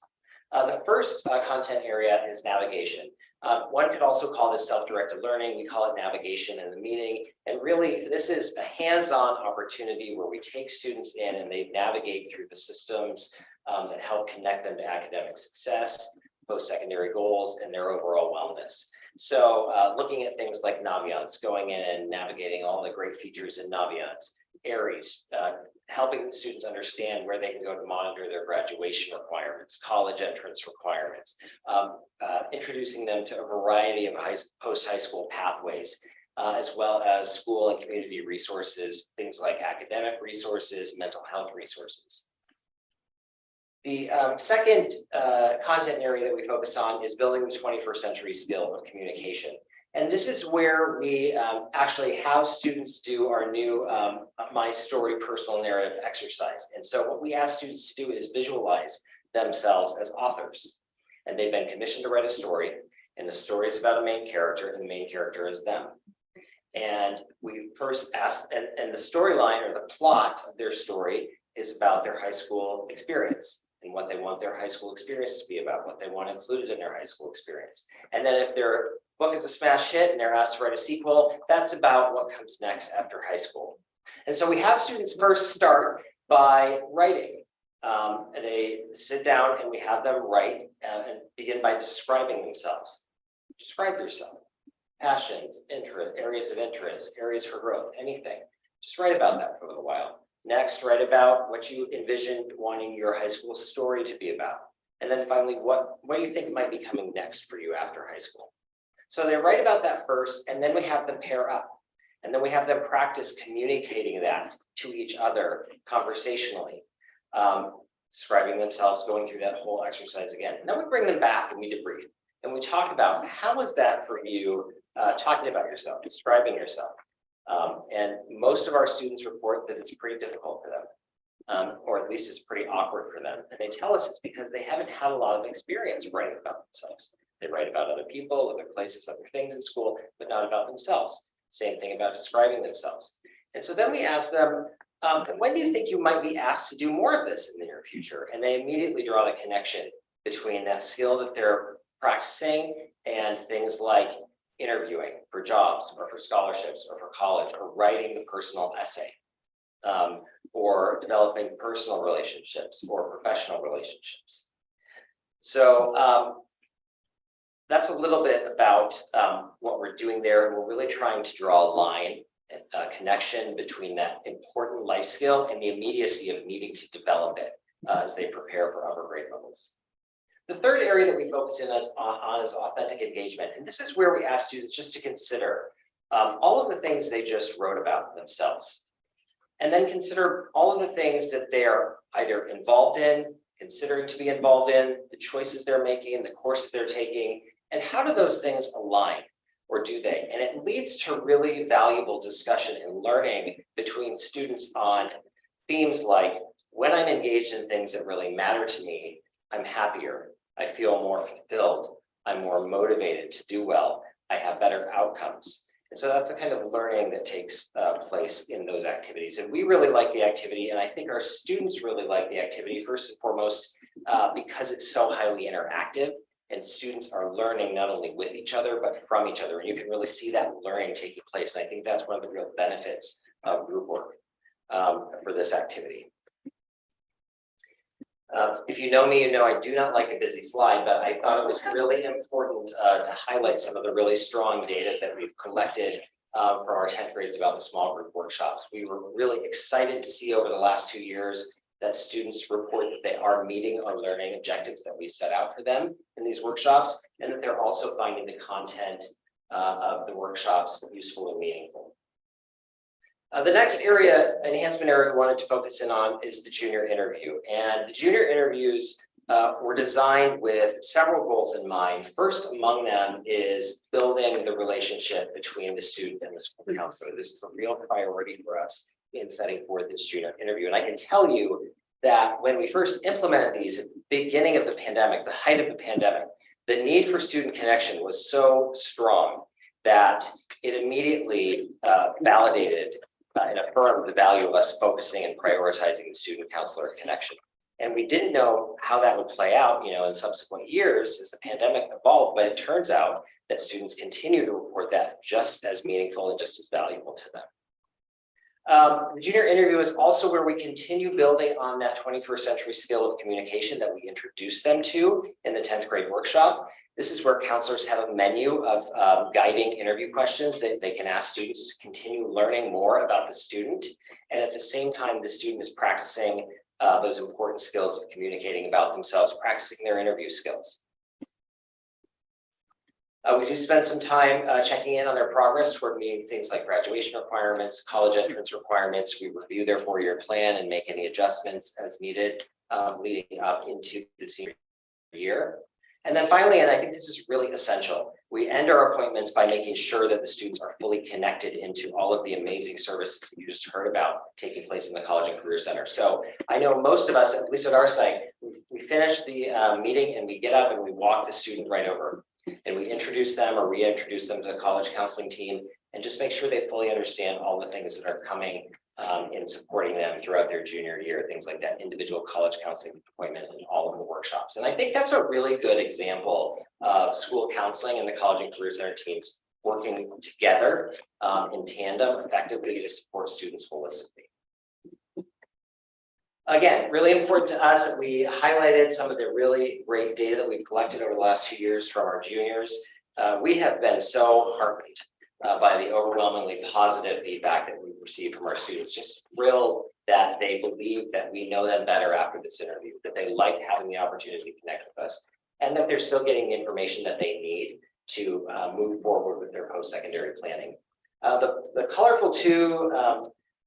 The first content area is navigation. One could also call this self-directed learning. We call it navigation in the meeting. And really, this is a hands-on opportunity where we take students in and they navigate through the systems that help connect them to academic success, post-secondary goals, and their overall wellness. So looking at things like Naviance, going in and navigating all the great features in Naviance, Aries, helping the students understand where they can go to monitor their graduation requirements, college entrance requirements, introducing them to a variety of post-high school pathways, as well as school and community resources, things like academic resources, mental health resources. The second content area that we focus on is building the 21st century skill of communication. And this is where we actually have students do our new My Story personal narrative exercise. And so what we ask students to do is visualize themselves as authors. And they've been commissioned to write a story, and the story is about a main character, and the main character is them. And we first asked, and the storyline or the plot of their story is about their high school experience and what they want their high school experience to be about, what they want included in their high school experience. And then if their book is a smash hit and they're asked to write a sequel, that's about what comes next after high school. And so we have students first start by writing. They sit down and we have them write and begin by describing themselves. Describe yourself. Passions, interest, areas of interest, areas for growth, anything. Just write about that for a little while. Next, write about what you envisioned wanting your high school story to be about. And then finally, what do you think might be coming next for you after high school? So they write about that first, and then we have them pair up. And then we have them practice communicating that to each other conversationally, describing themselves, going through that whole exercise again. And then we bring them back and we debrief. And we talk about how was that for you, talking about yourself, describing yourself. And most of our students report that it's pretty difficult for them, or at least it's pretty awkward for them. And they tell us it's because they haven't had a lot of experience writing about themselves. They write about other people, other places, other things in school, but not about themselves. Same thing about describing themselves. And so then we ask them, when do you think you might be asked to do more of this in the near future? And they immediately draw the connection between that skill that they're practicing and things like interviewing for jobs or for scholarships or for college, or writing the personal essay, or developing personal relationships or professional relationships. So that's a little bit about what we're doing there. And we're really trying to draw a line, a connection between that important life skill and the immediacy of needing to develop it as they prepare for upper grade levels. The third area that we focus in on is authentic engagement. And this is where we ask students just to consider all of the things they just wrote about themselves. And then consider all of the things that they are either involved in, considering to be involved in, the choices they're making, the courses they're taking, and how do those things align, or do they? And it leads to really valuable discussion and learning between students on themes like, when I'm engaged in things that really matter to me, I'm happier, I feel more fulfilled, I'm more motivated to do well, I have better outcomes. And so that's the kind of learning that takes place in those activities. And we really like the activity, and I think our students really like the activity, first and foremost, because it's so highly interactive, and students are learning not only with each other, but from each other. And you can really see that learning taking place. And I think that's one of the real benefits of group work for this activity. If you know me, you know I do not like a busy slide, but I thought it was really important to highlight some of the really strong data that we've collected for our 10th grades about the small group workshops. We were really excited to see over the last 2 years that students report that they are meeting our learning objectives that we set out for them in these workshops, and that they're also finding the content of the workshops useful and meaningful. The next enhancement area we wanted to focus in on is the junior interview. And the junior interviews were designed with several goals in mind. First among them is building the relationship between the student and the school counselor. This is a real priority for us in setting forth this junior interview. And I can tell you that when we first implemented these at the beginning of the pandemic, the height of the pandemic, the need for student connection was so strong that it immediately validated and affirmed the value of us focusing and prioritizing the student counselor connection. And we didn't know how that would play out, in subsequent years as the pandemic evolved, but it turns out that students continue to report that just as meaningful and just as valuable to them. The junior interview is also where we continue building on that 21st century skill of communication that we introduced them to in the 10th grade workshop. This is where counselors have a menu of guiding interview questions that they can ask students to continue learning more about the student. And at the same time, the student is practicing those important skills of communicating about themselves, practicing their interview skills. We do spend some time checking in on their progress toward meeting things like graduation requirements, college entrance requirements. We review their 4-year plan and make any adjustments as needed leading up into the senior year. And then finally, and I think this is really essential, we end our appointments by making sure that the students are fully connected into all of the amazing services that you just heard about taking place in the College and Career Center. So I know most of us, at least at our site, we finish the meeting and we get up and we walk the student right over. And we introduce them or reintroduce them to the college counseling team and just make sure they fully understand all the things that are coming in supporting them throughout their junior year, things like that individual college counseling appointment and all of the workshops. And I think that's a really good example of school counseling and the College and Career Center teams working together in tandem effectively to support students holistically. Again, really important to us that we highlighted some of the really great data that we've collected over the last 2 years from our juniors. We have been so heartened by the overwhelmingly positive feedback that we've received from our students, just thrilled that they believe that we know them better after this interview, that they like having the opportunity to connect with us, and that they're still getting the information that they need to move forward with their post-secondary planning. The colorful two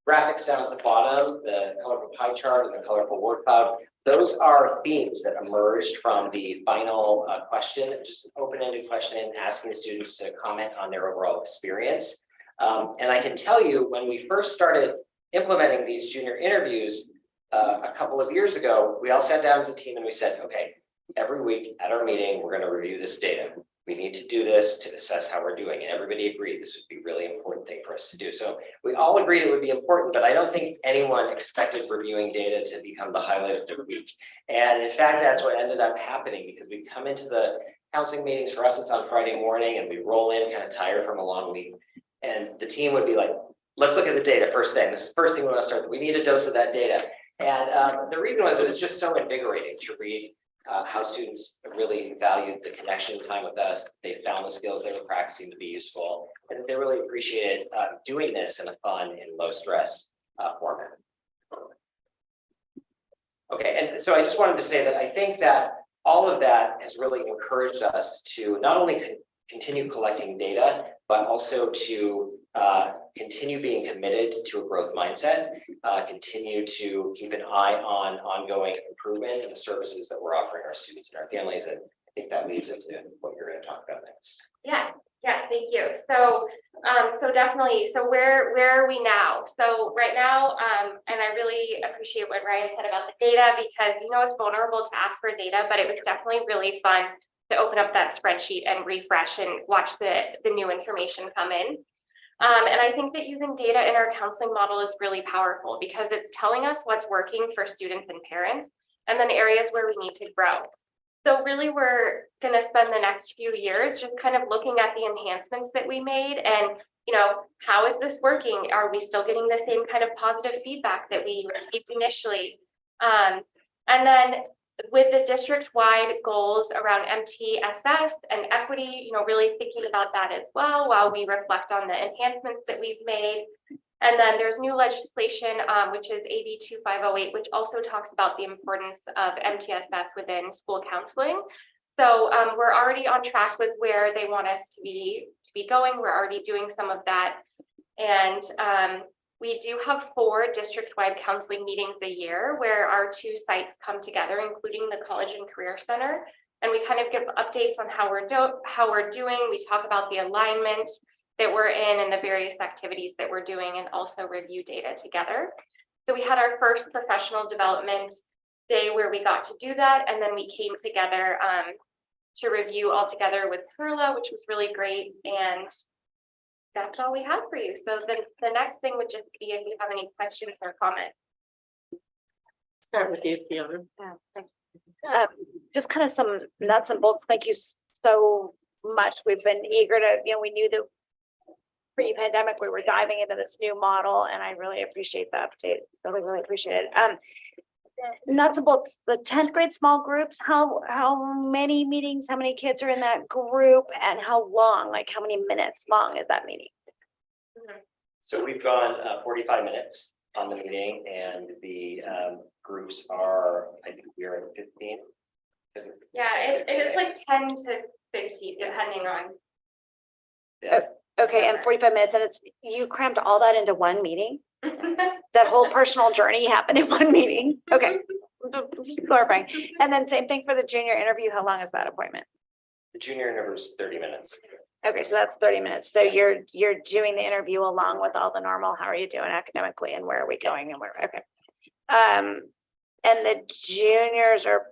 graphics down at the bottom, the colorful pie chart and the colorful word cloud, those are themes that emerged from the final question, just an open-ended question asking the students to comment on their overall experience. And I can tell you, when we first started implementing these junior interviews a couple of years ago, we all sat down as a team and we said, okay, every week at our meeting, we're going to review this data. We need to do this to assess how we're doing. And everybody agreed this would be a really important thing for us to do. So we all agreed it would be important, but I don't think anyone expected reviewing data to become the highlight of their week. And in fact, that's what ended up happening, because we come into the counseling meetings. For us, it's on Friday morning and we roll in kind of tired from a long week. And the team would be like, let's look at the data first thing. This is the first thing we want to start. We need a dose of that data. And the reason was it was just so invigorating to read how students really valued the connection time with us. They found the skills they were practicing to be useful, and they really appreciated doing this in a fun and low stress format. Okay, and so I just wanted to say that I think that all of that has really encouraged us to not only continue collecting data, but also to continue being committed to a growth mindset, continue to keep an eye on ongoing improvement in the services that we're offering our students and our families. And I think that leads into what you're going to talk about next. Yeah, thank you. So, so definitely, so where are we now? So right now, and I really appreciate what Ryan said about the data, because it's vulnerable to ask for data, but it was definitely really fun to open up that spreadsheet and refresh and watch the new information come in. And I think that using data in our counseling model is really powerful, because it's telling us what's working for students and parents, and then areas where we need to grow. So really, we're going to spend the next few years just kind of looking at the enhancements that we made and, how is this working? Are we still getting the same kind of positive feedback that we received initially? And then with the district-wide goals around MTSS and equity, really thinking about that as well while we reflect on the enhancements that we've made. And then there's new legislation, which is AB 2508, which also talks about the importance of MTSS within school counseling. So we're already on track with where they want us to be going. We're already doing some of that. And we do have 4 district-wide counseling meetings a year where our 2 sites come together, including the College and Career Center. And we kind of give updates on how we're doing. We talk about the alignment that we're in and the various activities that we're doing, and also review data together. So we had our first professional development day where we got to do that. And then we came together to review all together with Perla, which was really great. And that's all we have for you. So the next thing would just be if you have any questions or comments. Start with you, Fiona. Just kind of some nuts and bolts. Thank you so much. We've been eager to, we knew that pre-pandemic, we were diving into this new model, and I really appreciate the update. Really, really appreciate it. Nuts and bolts, the 10th grade small groups, how many meetings, how many kids are in that group, and how long, like how many minutes long is that meeting? So we've gone 45 minutes on the meeting, and the groups are, I think we are at 15. Yeah, it's like 10 to 15, depending on. Yeah. Okay, and 45 minutes, and you crammed all that into one meeting? That whole personal journey happened in one meeting? Okay, just clarifying. And then same thing for the junior interview. How long is that appointment? The junior interview is 30 minutes. Okay, so that's 30 minutes. So you're doing the interview along with all the normal, how are you doing academically and where are we going and where, okay. And the juniors are,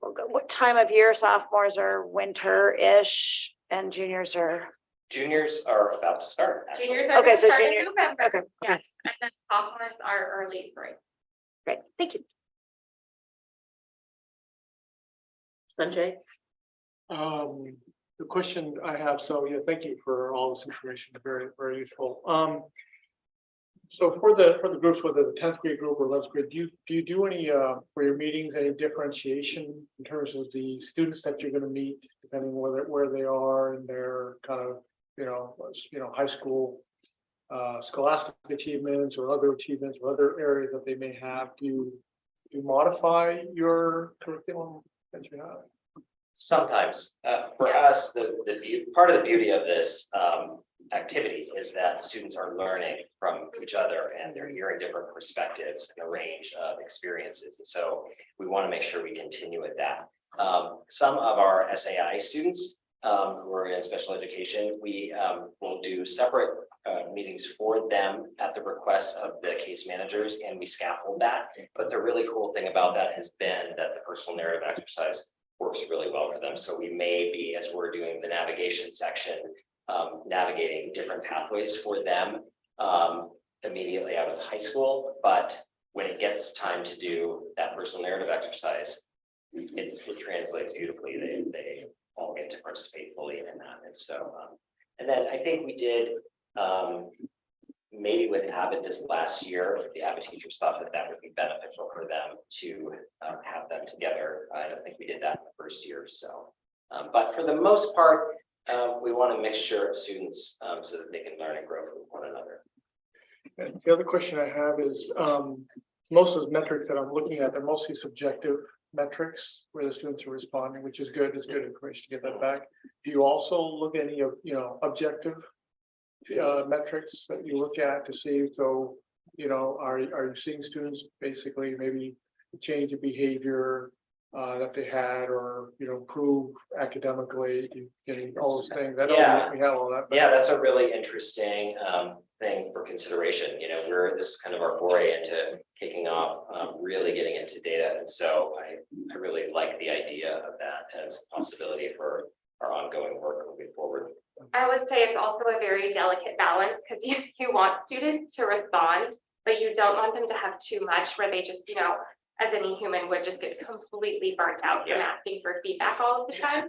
what time of year? Sophomores are winter-ish and juniors are? Juniors are about to start. actually. Juniors are Okay, gonna so start in junior- November. okay, okay. Yes, and then sophomores are early spring. Great, thank you. Sanjay? The question I have, so yeah, thank you for all this information, very, very useful. So for the groups, whether the 10th grade group or 11th grade, do you do any for your meetings, any differentiation in terms of the students that you're gonna meet, depending where they are in their kind of, high school scholastic achievements or other achievements or other areas that they may have? Do you modify your curriculum that you have? Sometimes, for us, part of the beauty of this activity is that students are learning from each other and they're hearing different perspectives and a range of experiences. And so we want to make sure we continue with that. Some of our SAI students who are in special education, we will do separate meetings for them at the request of the case managers, and we scaffold that. But the really cool thing about that has been that the personal narrative exercise works really well for them. So we may be, as we're doing the navigation section, navigating different pathways for them immediately out of high school. But when it gets time to do that personal narrative exercise, it translates beautifully. They all get to participate fully in that. And so, and then I think we did maybe with Avid this last year, the Avid teachers thought that would be beneficial for them to have them together. I don't think we did that in the first year. So, but for the most part, we want a mixture of students so that they can learn and grow from one another. And the other question I have is, most of those metrics that I'm looking at, they're mostly subjective metrics where the students are responding, which is good. It's good information to get that back. Do you also look at any of, objective metrics that you look at to see? So, are you seeing students basically maybe change in behavior that they had, or improve academically, getting all those things? I know we have all that. Yeah, that's a really interesting thing for consideration. This is kind of our foray into kicking off, really getting into data. And so I really like the idea of that as a possibility for our ongoing work moving forward. I would say it's also a very delicate balance because you want students to respond, but you don't want them to have too much where they just, as any human would just get completely burnt out from asking for feedback all of the time.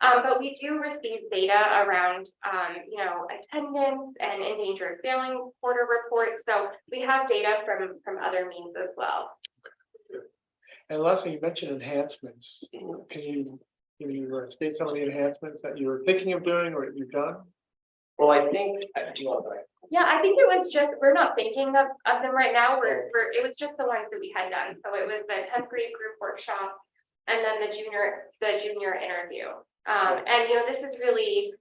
But we do receive data around, attendance and endangered failing quarter reports. So we have data from other means as well. And lastly, you mentioned enhancements. Can you state some of the enhancements that you're thinking of doing or that you've done? Well, I think, Yeah, I think it was just, we're not thinking of them right now. It was just the ones that we had done. So it was the 10th grade group workshop and then the junior interview. And, this is really,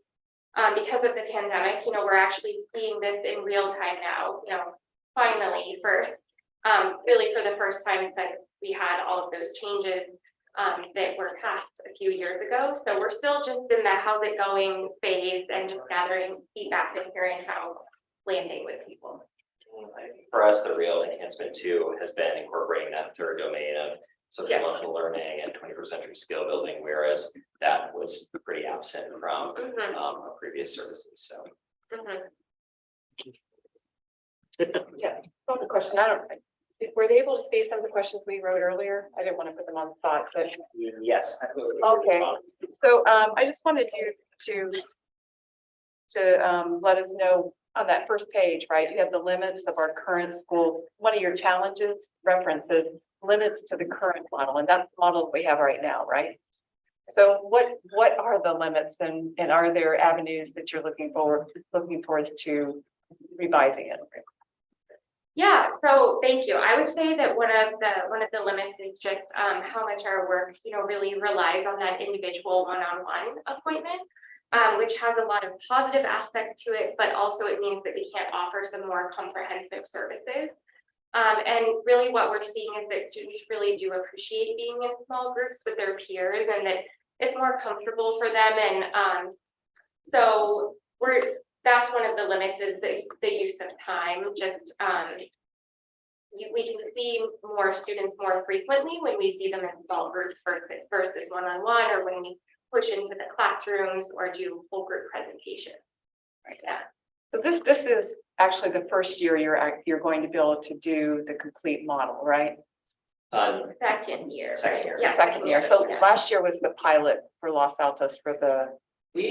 because of the pandemic, we're actually seeing this in real time now, finally really for the first time since we had all of those changes that were passed a few years ago. So we're still just in the how's it going phase and just gathering feedback and hearing how landing with people. for us, the real enhancement too has been incorporating that third domain of social emotional learning and 21st century skill building, whereas that was pretty absent from our previous services. So Yeah, the question, I don't, Were they able to see some of the questions we wrote earlier? I didn't want to put them on the spot, but, Yes. Absolutely. okay. So I just wanted you to let us know on that first page, right? You have the limits of our current school. One of your challenges references limits to the current model, and that's the model we have right now, right? So what are the limits, and are there avenues that you're looking towards to revising it? Yeah, so thank you. I would say that one of the limits is just how much our work, really relies on that individual one-on-one appointment, which has a lot of positive aspects to it, but also it means that we can't offer some more comprehensive services. And really what we're seeing is that students really do appreciate being in small groups with their peers, and that it's more comfortable for them. And so that's one of the limits, is the use of time. Just we can see more students more frequently when we see them in small groups versus one-on-one, or when we push into the classrooms or do whole group presentations. Right. Yeah. So this is actually the first year you're going to be able to do the complete model, right? Second year. Second year. Yeah. Second year. So Yeah. last year was the pilot for Los Altos for the.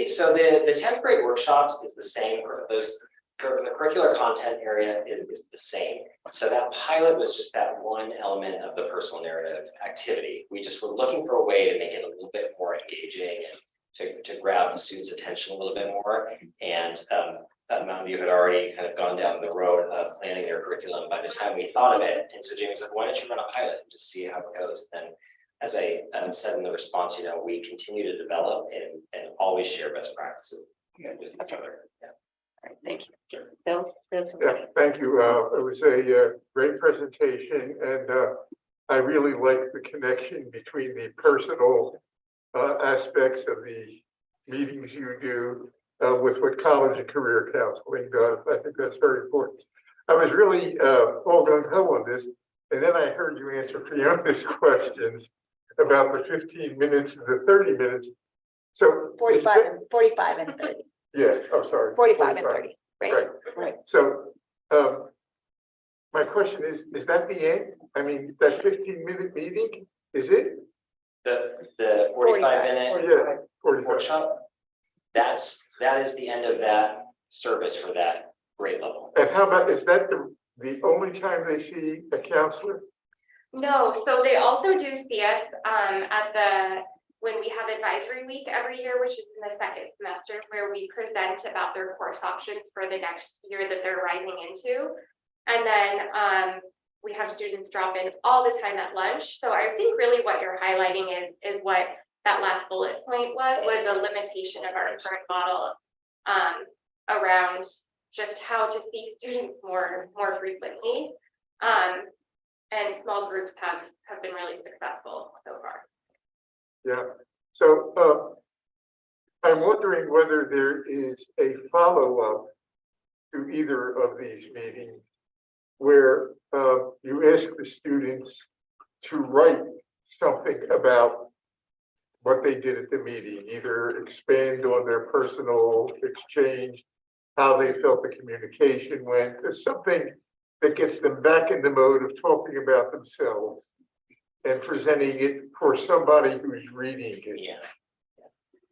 So the 10th grade workshops is the same for those. The curricular content area is the same. So that pilot was just that one element of the personal narrative activity. We just were looking for a way to make it a little bit more engaging and to grab the students' attention a little bit more. And Mountain View had already kind of gone down the road of planning their curriculum by the time we thought of it. And so Jamie said, why don't you run a pilot and just see how it goes? And as I said in the response, we continue to develop and always share best practices with each other. Yeah. All right, thank you. Sure. Bill? Yeah, thank you. It was a great presentation, and I really like the connection between the personal aspects of the meetings you do with what college and career counseling does. I think that's very important. I was really all gung ho on this, and then I heard you answer Fiona's questions about the 15 minutes and the 30 minutes. So 45 and 30. Yeah, I'm sorry. 45 and 30, right? Right. So my question is that the end? I mean, that 15-minute meeting, is it? The 45-minute Yeah, 45. workshop, that is the end of that service for that grade level. And how about, is that the only time they see a counselor? No, so they also do see us when we have advisory week every year, which is in the second semester, where we present about their course options for the next year that they're rising into. And then we have students drop in all the time at lunch. So I think really what you're highlighting is what that last bullet point was a limitation of our current model around just how to see students more frequently. And small groups have been really successful so far. Yeah. So I'm wondering whether there is a follow-up to either of these meetings where you ask the students to write something about what they did at the meeting, either expand on their personal exchange, how they felt the communication went, something that gets them back in the mode of talking about themselves and presenting it for somebody who's reading it. Yeah.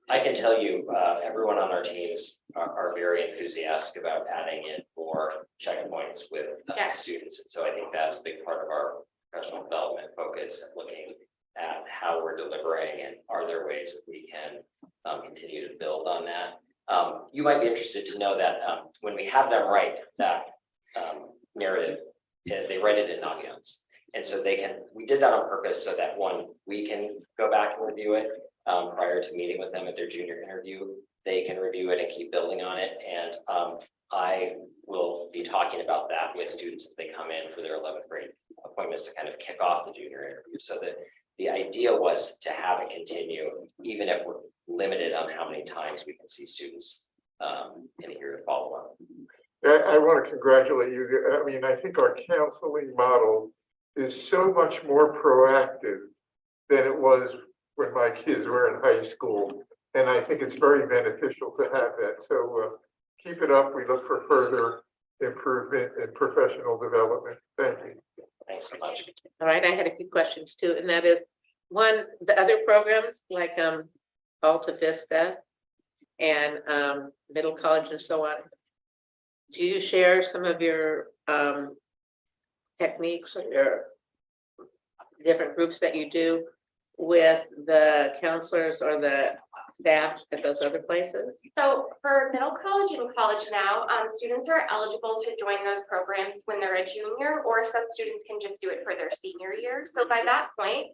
I can tell you, everyone on our teams are very enthusiastic about adding in more checkpoints with students. And so I think that's a big part of our professional development focus, looking at how we're delivering and are there ways that we can continue to build on that. You might be interested to know that when we have them write that narrative, they write it in non-guns. And so we did that on purpose so that we can go back and review it prior to meeting with them at their junior interview. They can review it and keep building on it. And I will be talking about that with students as they come in for their 11th grade appointments to kind of kick off the junior interview. So that the idea was to have it continue, even if we're limited on how many times we can see students in a year to follow up. I want to congratulate you. I mean, I think our counseling model is so much more proactive than it was when my kids were in high school. And I think it's very beneficial to have that. So keep it up. We look for further improvement and professional development. Thank you. Thanks so much. All right, I had a few questions too, and that is, one, the other programs like Alta Vista and Middle College and so on. Do you share some of your techniques or your different groups that you do with the counselors or the staff at those other places? So for middle college and college now, students are eligible to join those programs when they're a junior, or some students can just do it for their senior year. So by that point,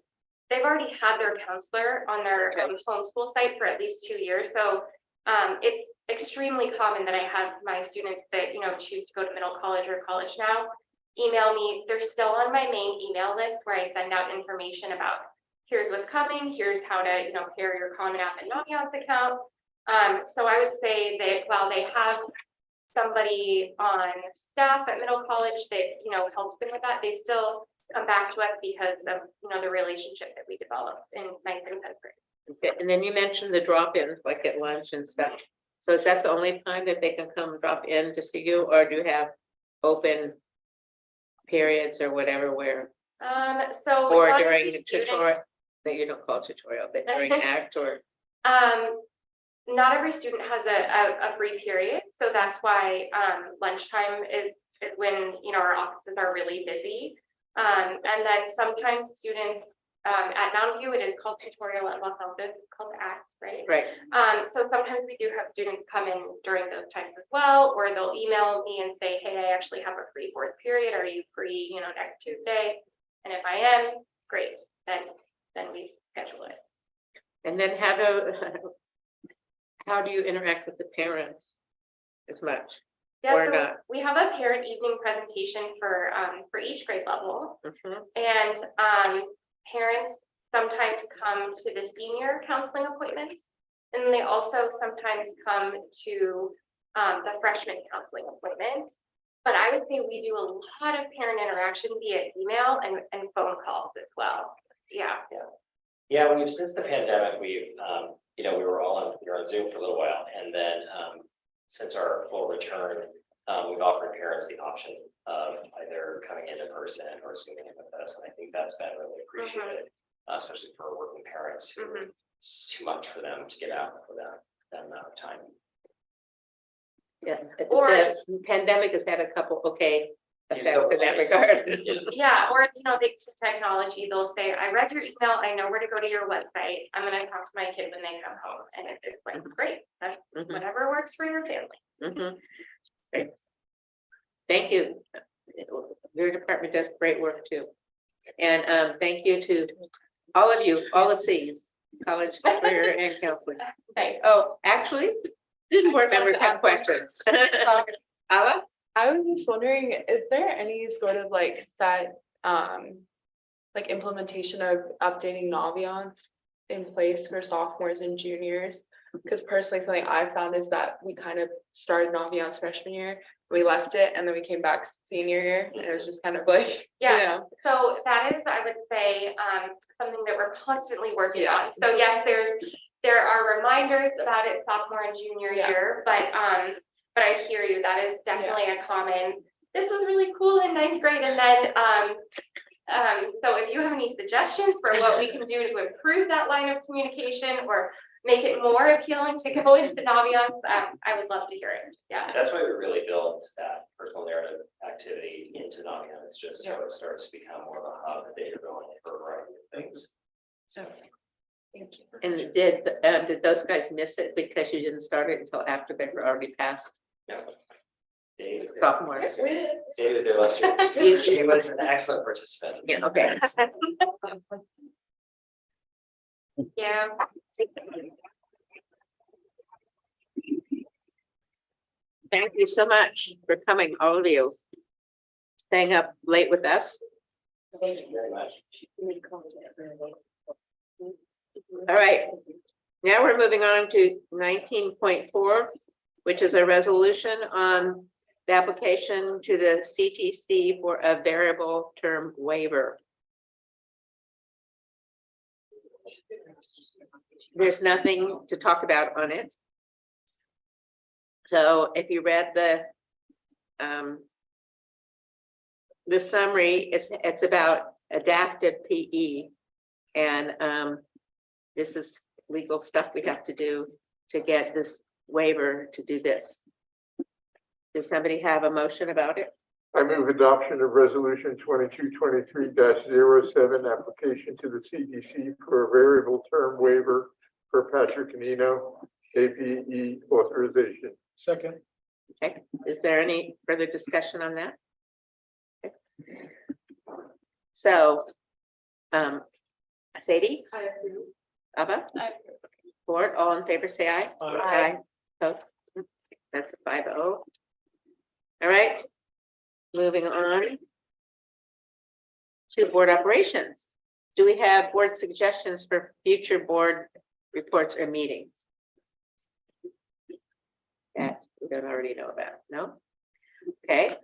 they've already had their counselor on their homeschool site for at least 2 years. So it's extremely common that I have my students that, choose to go to middle college or college now email me. They're still on my main email list where I send out information about here's what's coming, here's how to, pair your Common App and Naviance account. So I would say that while they have somebody on staff at middle college that, helps them with that, they still come back to us because of, the relationship that we developed in 9th and 10th grade. Okay, and then you mentioned the drop-ins, like at lunch and stuff. So is that the only time that they can come drop in to see you, or do you have open periods or whatever where, So or not during every the student- tutorial, that you don't call tutorial, but during act or? Not every student has a free period, so that's why lunchtime is when our offices are really busy. And then sometimes students at Mountain View, it is called tutorial, at Los Altos, it's called ACT, right? Right. So sometimes we do have students come in during those times as well, or they'll email me and say, hey, I actually have a free 4th period. Are you free, next Tuesday? And if I am, great, then we schedule it. And then how do you interact with the parents as much? Yeah, Or so not? we have a parent evening presentation for each grade level. Mhm. And parents sometimes come to the senior counseling appointments. And then they also sometimes come to the freshman counseling appointments. But I would say we do a lot of parent interaction via email and phone calls as well. Yeah. Yeah, since the pandemic, we were on Zoom for a little while, and then since our full return, we've offered parents the option of either coming in person or Zooming in with us, and I think that's been really appreciated, especially for working parents who it's too much for them to get out for that amount of time. Yeah, Or- the pandemic has had a couple, effects so in that regard. Yeah, or thanks to technology, they'll say, I read your email, I know where to go to your website. I'm gonna talk to my kid when they come home. And it's like, great, that's whatever works for your family. Mhm. Great. Thank you. Your department does great work too. And thank you to all of you, all the Cs, college, career and counseling. Thanks. Oh, actually, student board members have questions. Ava? I was just wondering, is there any sort of set implementation of updating Naviance in place for sophomores and juniors? Because personally, something I found is that we kind of started Naviance freshman year, we left it, and then we came back senior year, and it was just kind of Yeah, so that is, I would say, something that we're constantly working on. So yes, there are reminders about it sophomore and junior year, but I hear you, that is definitely a common, this was really cool in 9th grade, and then so if you have any suggestions for what we can do to improve that line of communication or make it more appealing to go into Naviance, I would love to hear it. Yeah. That's why we really built that personal narrative activity into Naviance, just so it starts to become more of a hub that you're going for a variety of things. So. Thank you. And did those guys miss it because you didn't start it until after they were already passed? No. Dave was Sophomores. Dave was there last year. He was an excellent participant. Yeah, okay. Yeah. Thank you so much for coming, all of you. Staying up late with us. Thank you very much. All right, now we're moving on to 19.4, which is a resolution on the application to the CTC for a variable term waiver. There's nothing to talk about on it. So if you read the the summary is, it's about adaptive PE. And this is legal stuff we have to do to get this waiver to do this. Does somebody have a motion about it? I move adoption of resolution 2223-07, application to the CDC for a variable term waiver for Patrick Nino, APE authorization. Second. Okay, is there any further discussion on that? Okay. So, Sadie? I approve. Abba? Board, all in favor, say aye. Aye. Both. That's a 5-0. All right, moving on to board operations. Do we have board suggestions for future board reports or meetings? That we don't already know about, no? Okay,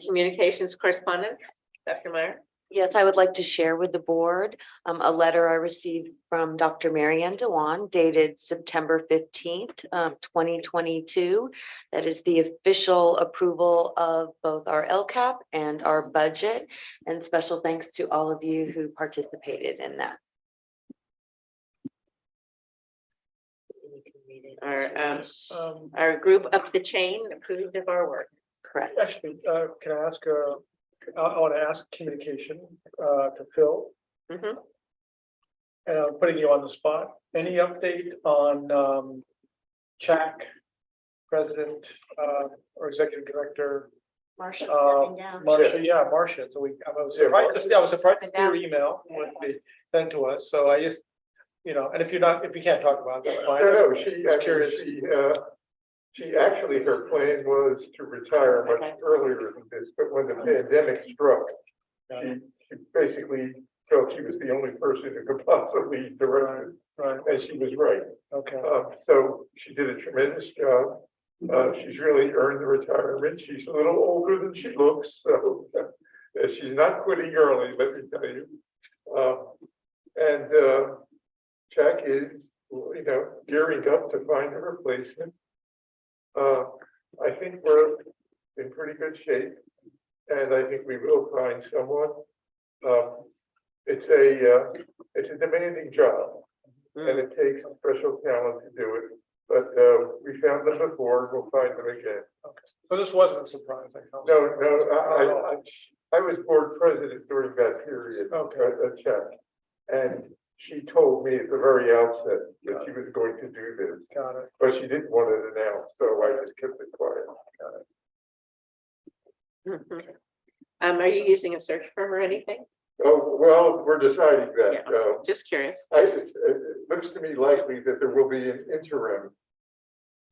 communications correspondence, Dr. Meyer? Yes, I would like to share with the board a letter I received from Dr. Marianne Dewan dated September 15th, 2022. That is the official approval of both our LCAP and our budget. And special thanks to all of you who participated in that. Our group up the chain approved of our work. Correct. Actually, can I ask, I want to ask communication to Phil, Mhm. and I'm putting you on the spot. Any update on CHAC president or executive director? Marcia's Uh, stepping down. Marcia, yeah, Marcia. So I was surprised to see, I was surprised to see your email when they sent to us. So I just, and if you can't talk about it, that's fine. No, I'm curious. she actually, her plan was to retire much earlier than this, but when the pandemic struck, she basically felt she was the only person who could possibly direct it, and she was right. Okay. So she did a tremendous job. She's really earned the retirement. She's a little older than she looks, so she's not quitting early, let me tell you. And Jack is, gearing up to find a replacement. I think we're in pretty good shape, and I think we will find someone. It's a demanding job, and it takes special talent to do it. But we found them before, we'll find them again. Okay. So this wasn't a surprise, I felt. No, I was board president during that period. Okay. At Czech, and she told me at the very outset that she was going to do this, Got it. but she didn't want it announced, so I just kept it quiet. Mhm. Are you using a search firm or anything? Oh, well, we're deciding that. Just curious. It looks to me likely that there will be an interim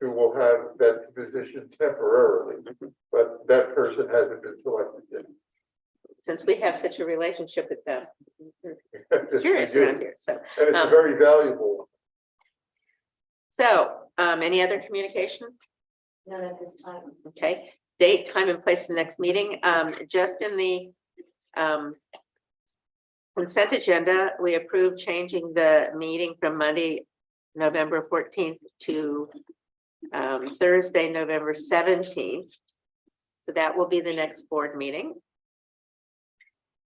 who will have that position temporarily, but that person hasn't been selected yet. Since we have such a relationship with them. Yes, Curious we do. around here, so. And it's very valuable. So, any other communication? None at this time. Okay, date, time and place of the next meeting, just in the consent agenda, we approved changing the meeting from Monday, November 14th to Thursday, November 17th. So that will be the next board meeting.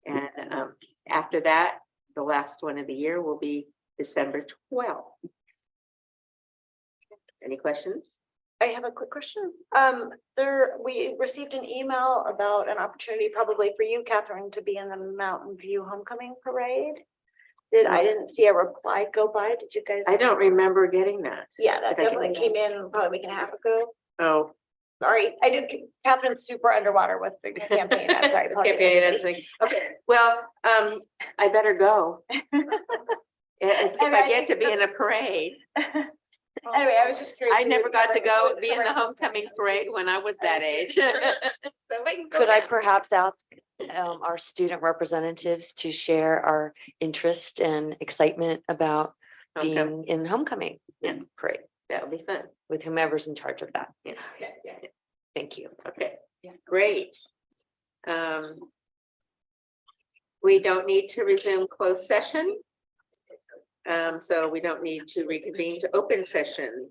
And after that, the last one of the year will be December 12th. Any questions? I have a quick question. We received an email about an opportunity probably for you, Catherine, to be in the Mountain View Homecoming Parade. I didn't see a reply go by. Did you guys? I don't remember getting that. Yeah, that Did I get definitely came in probably a week and a half ago. Oh. Sorry, I did. Catherine's super underwater with the campaign. I'm sorry. Campaign and everything. Okay, well, I better go. If I get to be in a parade. Anyway, I was just curious. I never got to go be in the homecoming parade when I was that age. So I can go Could I now. perhaps ask our student representatives to share our interest and excitement about Okay. being in homecoming? Yeah. Great, That would be fun. with whomever's in charge of that. Yeah. Thank you. Okay, great. We don't need to resume closed session. So we don't need to reconvene to open session.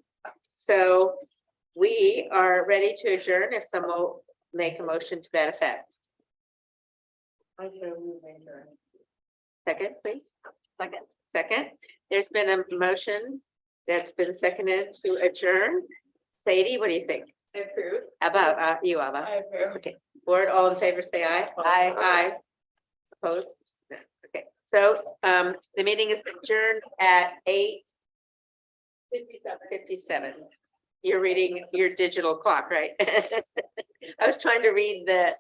So we are ready to adjourn if someone will make a motion to that effect. I so move adjourn. Second, please. Second. There's been a motion that's been seconded to adjourn. Sadie, what do you think? I approve. About, you, Abba? I approve. Okay, board, all in favor, say aye. Aye. Opposed? No. Okay, so, the meeting is adjourned at 8:57. You're reading your digital clock, right? I was trying to read the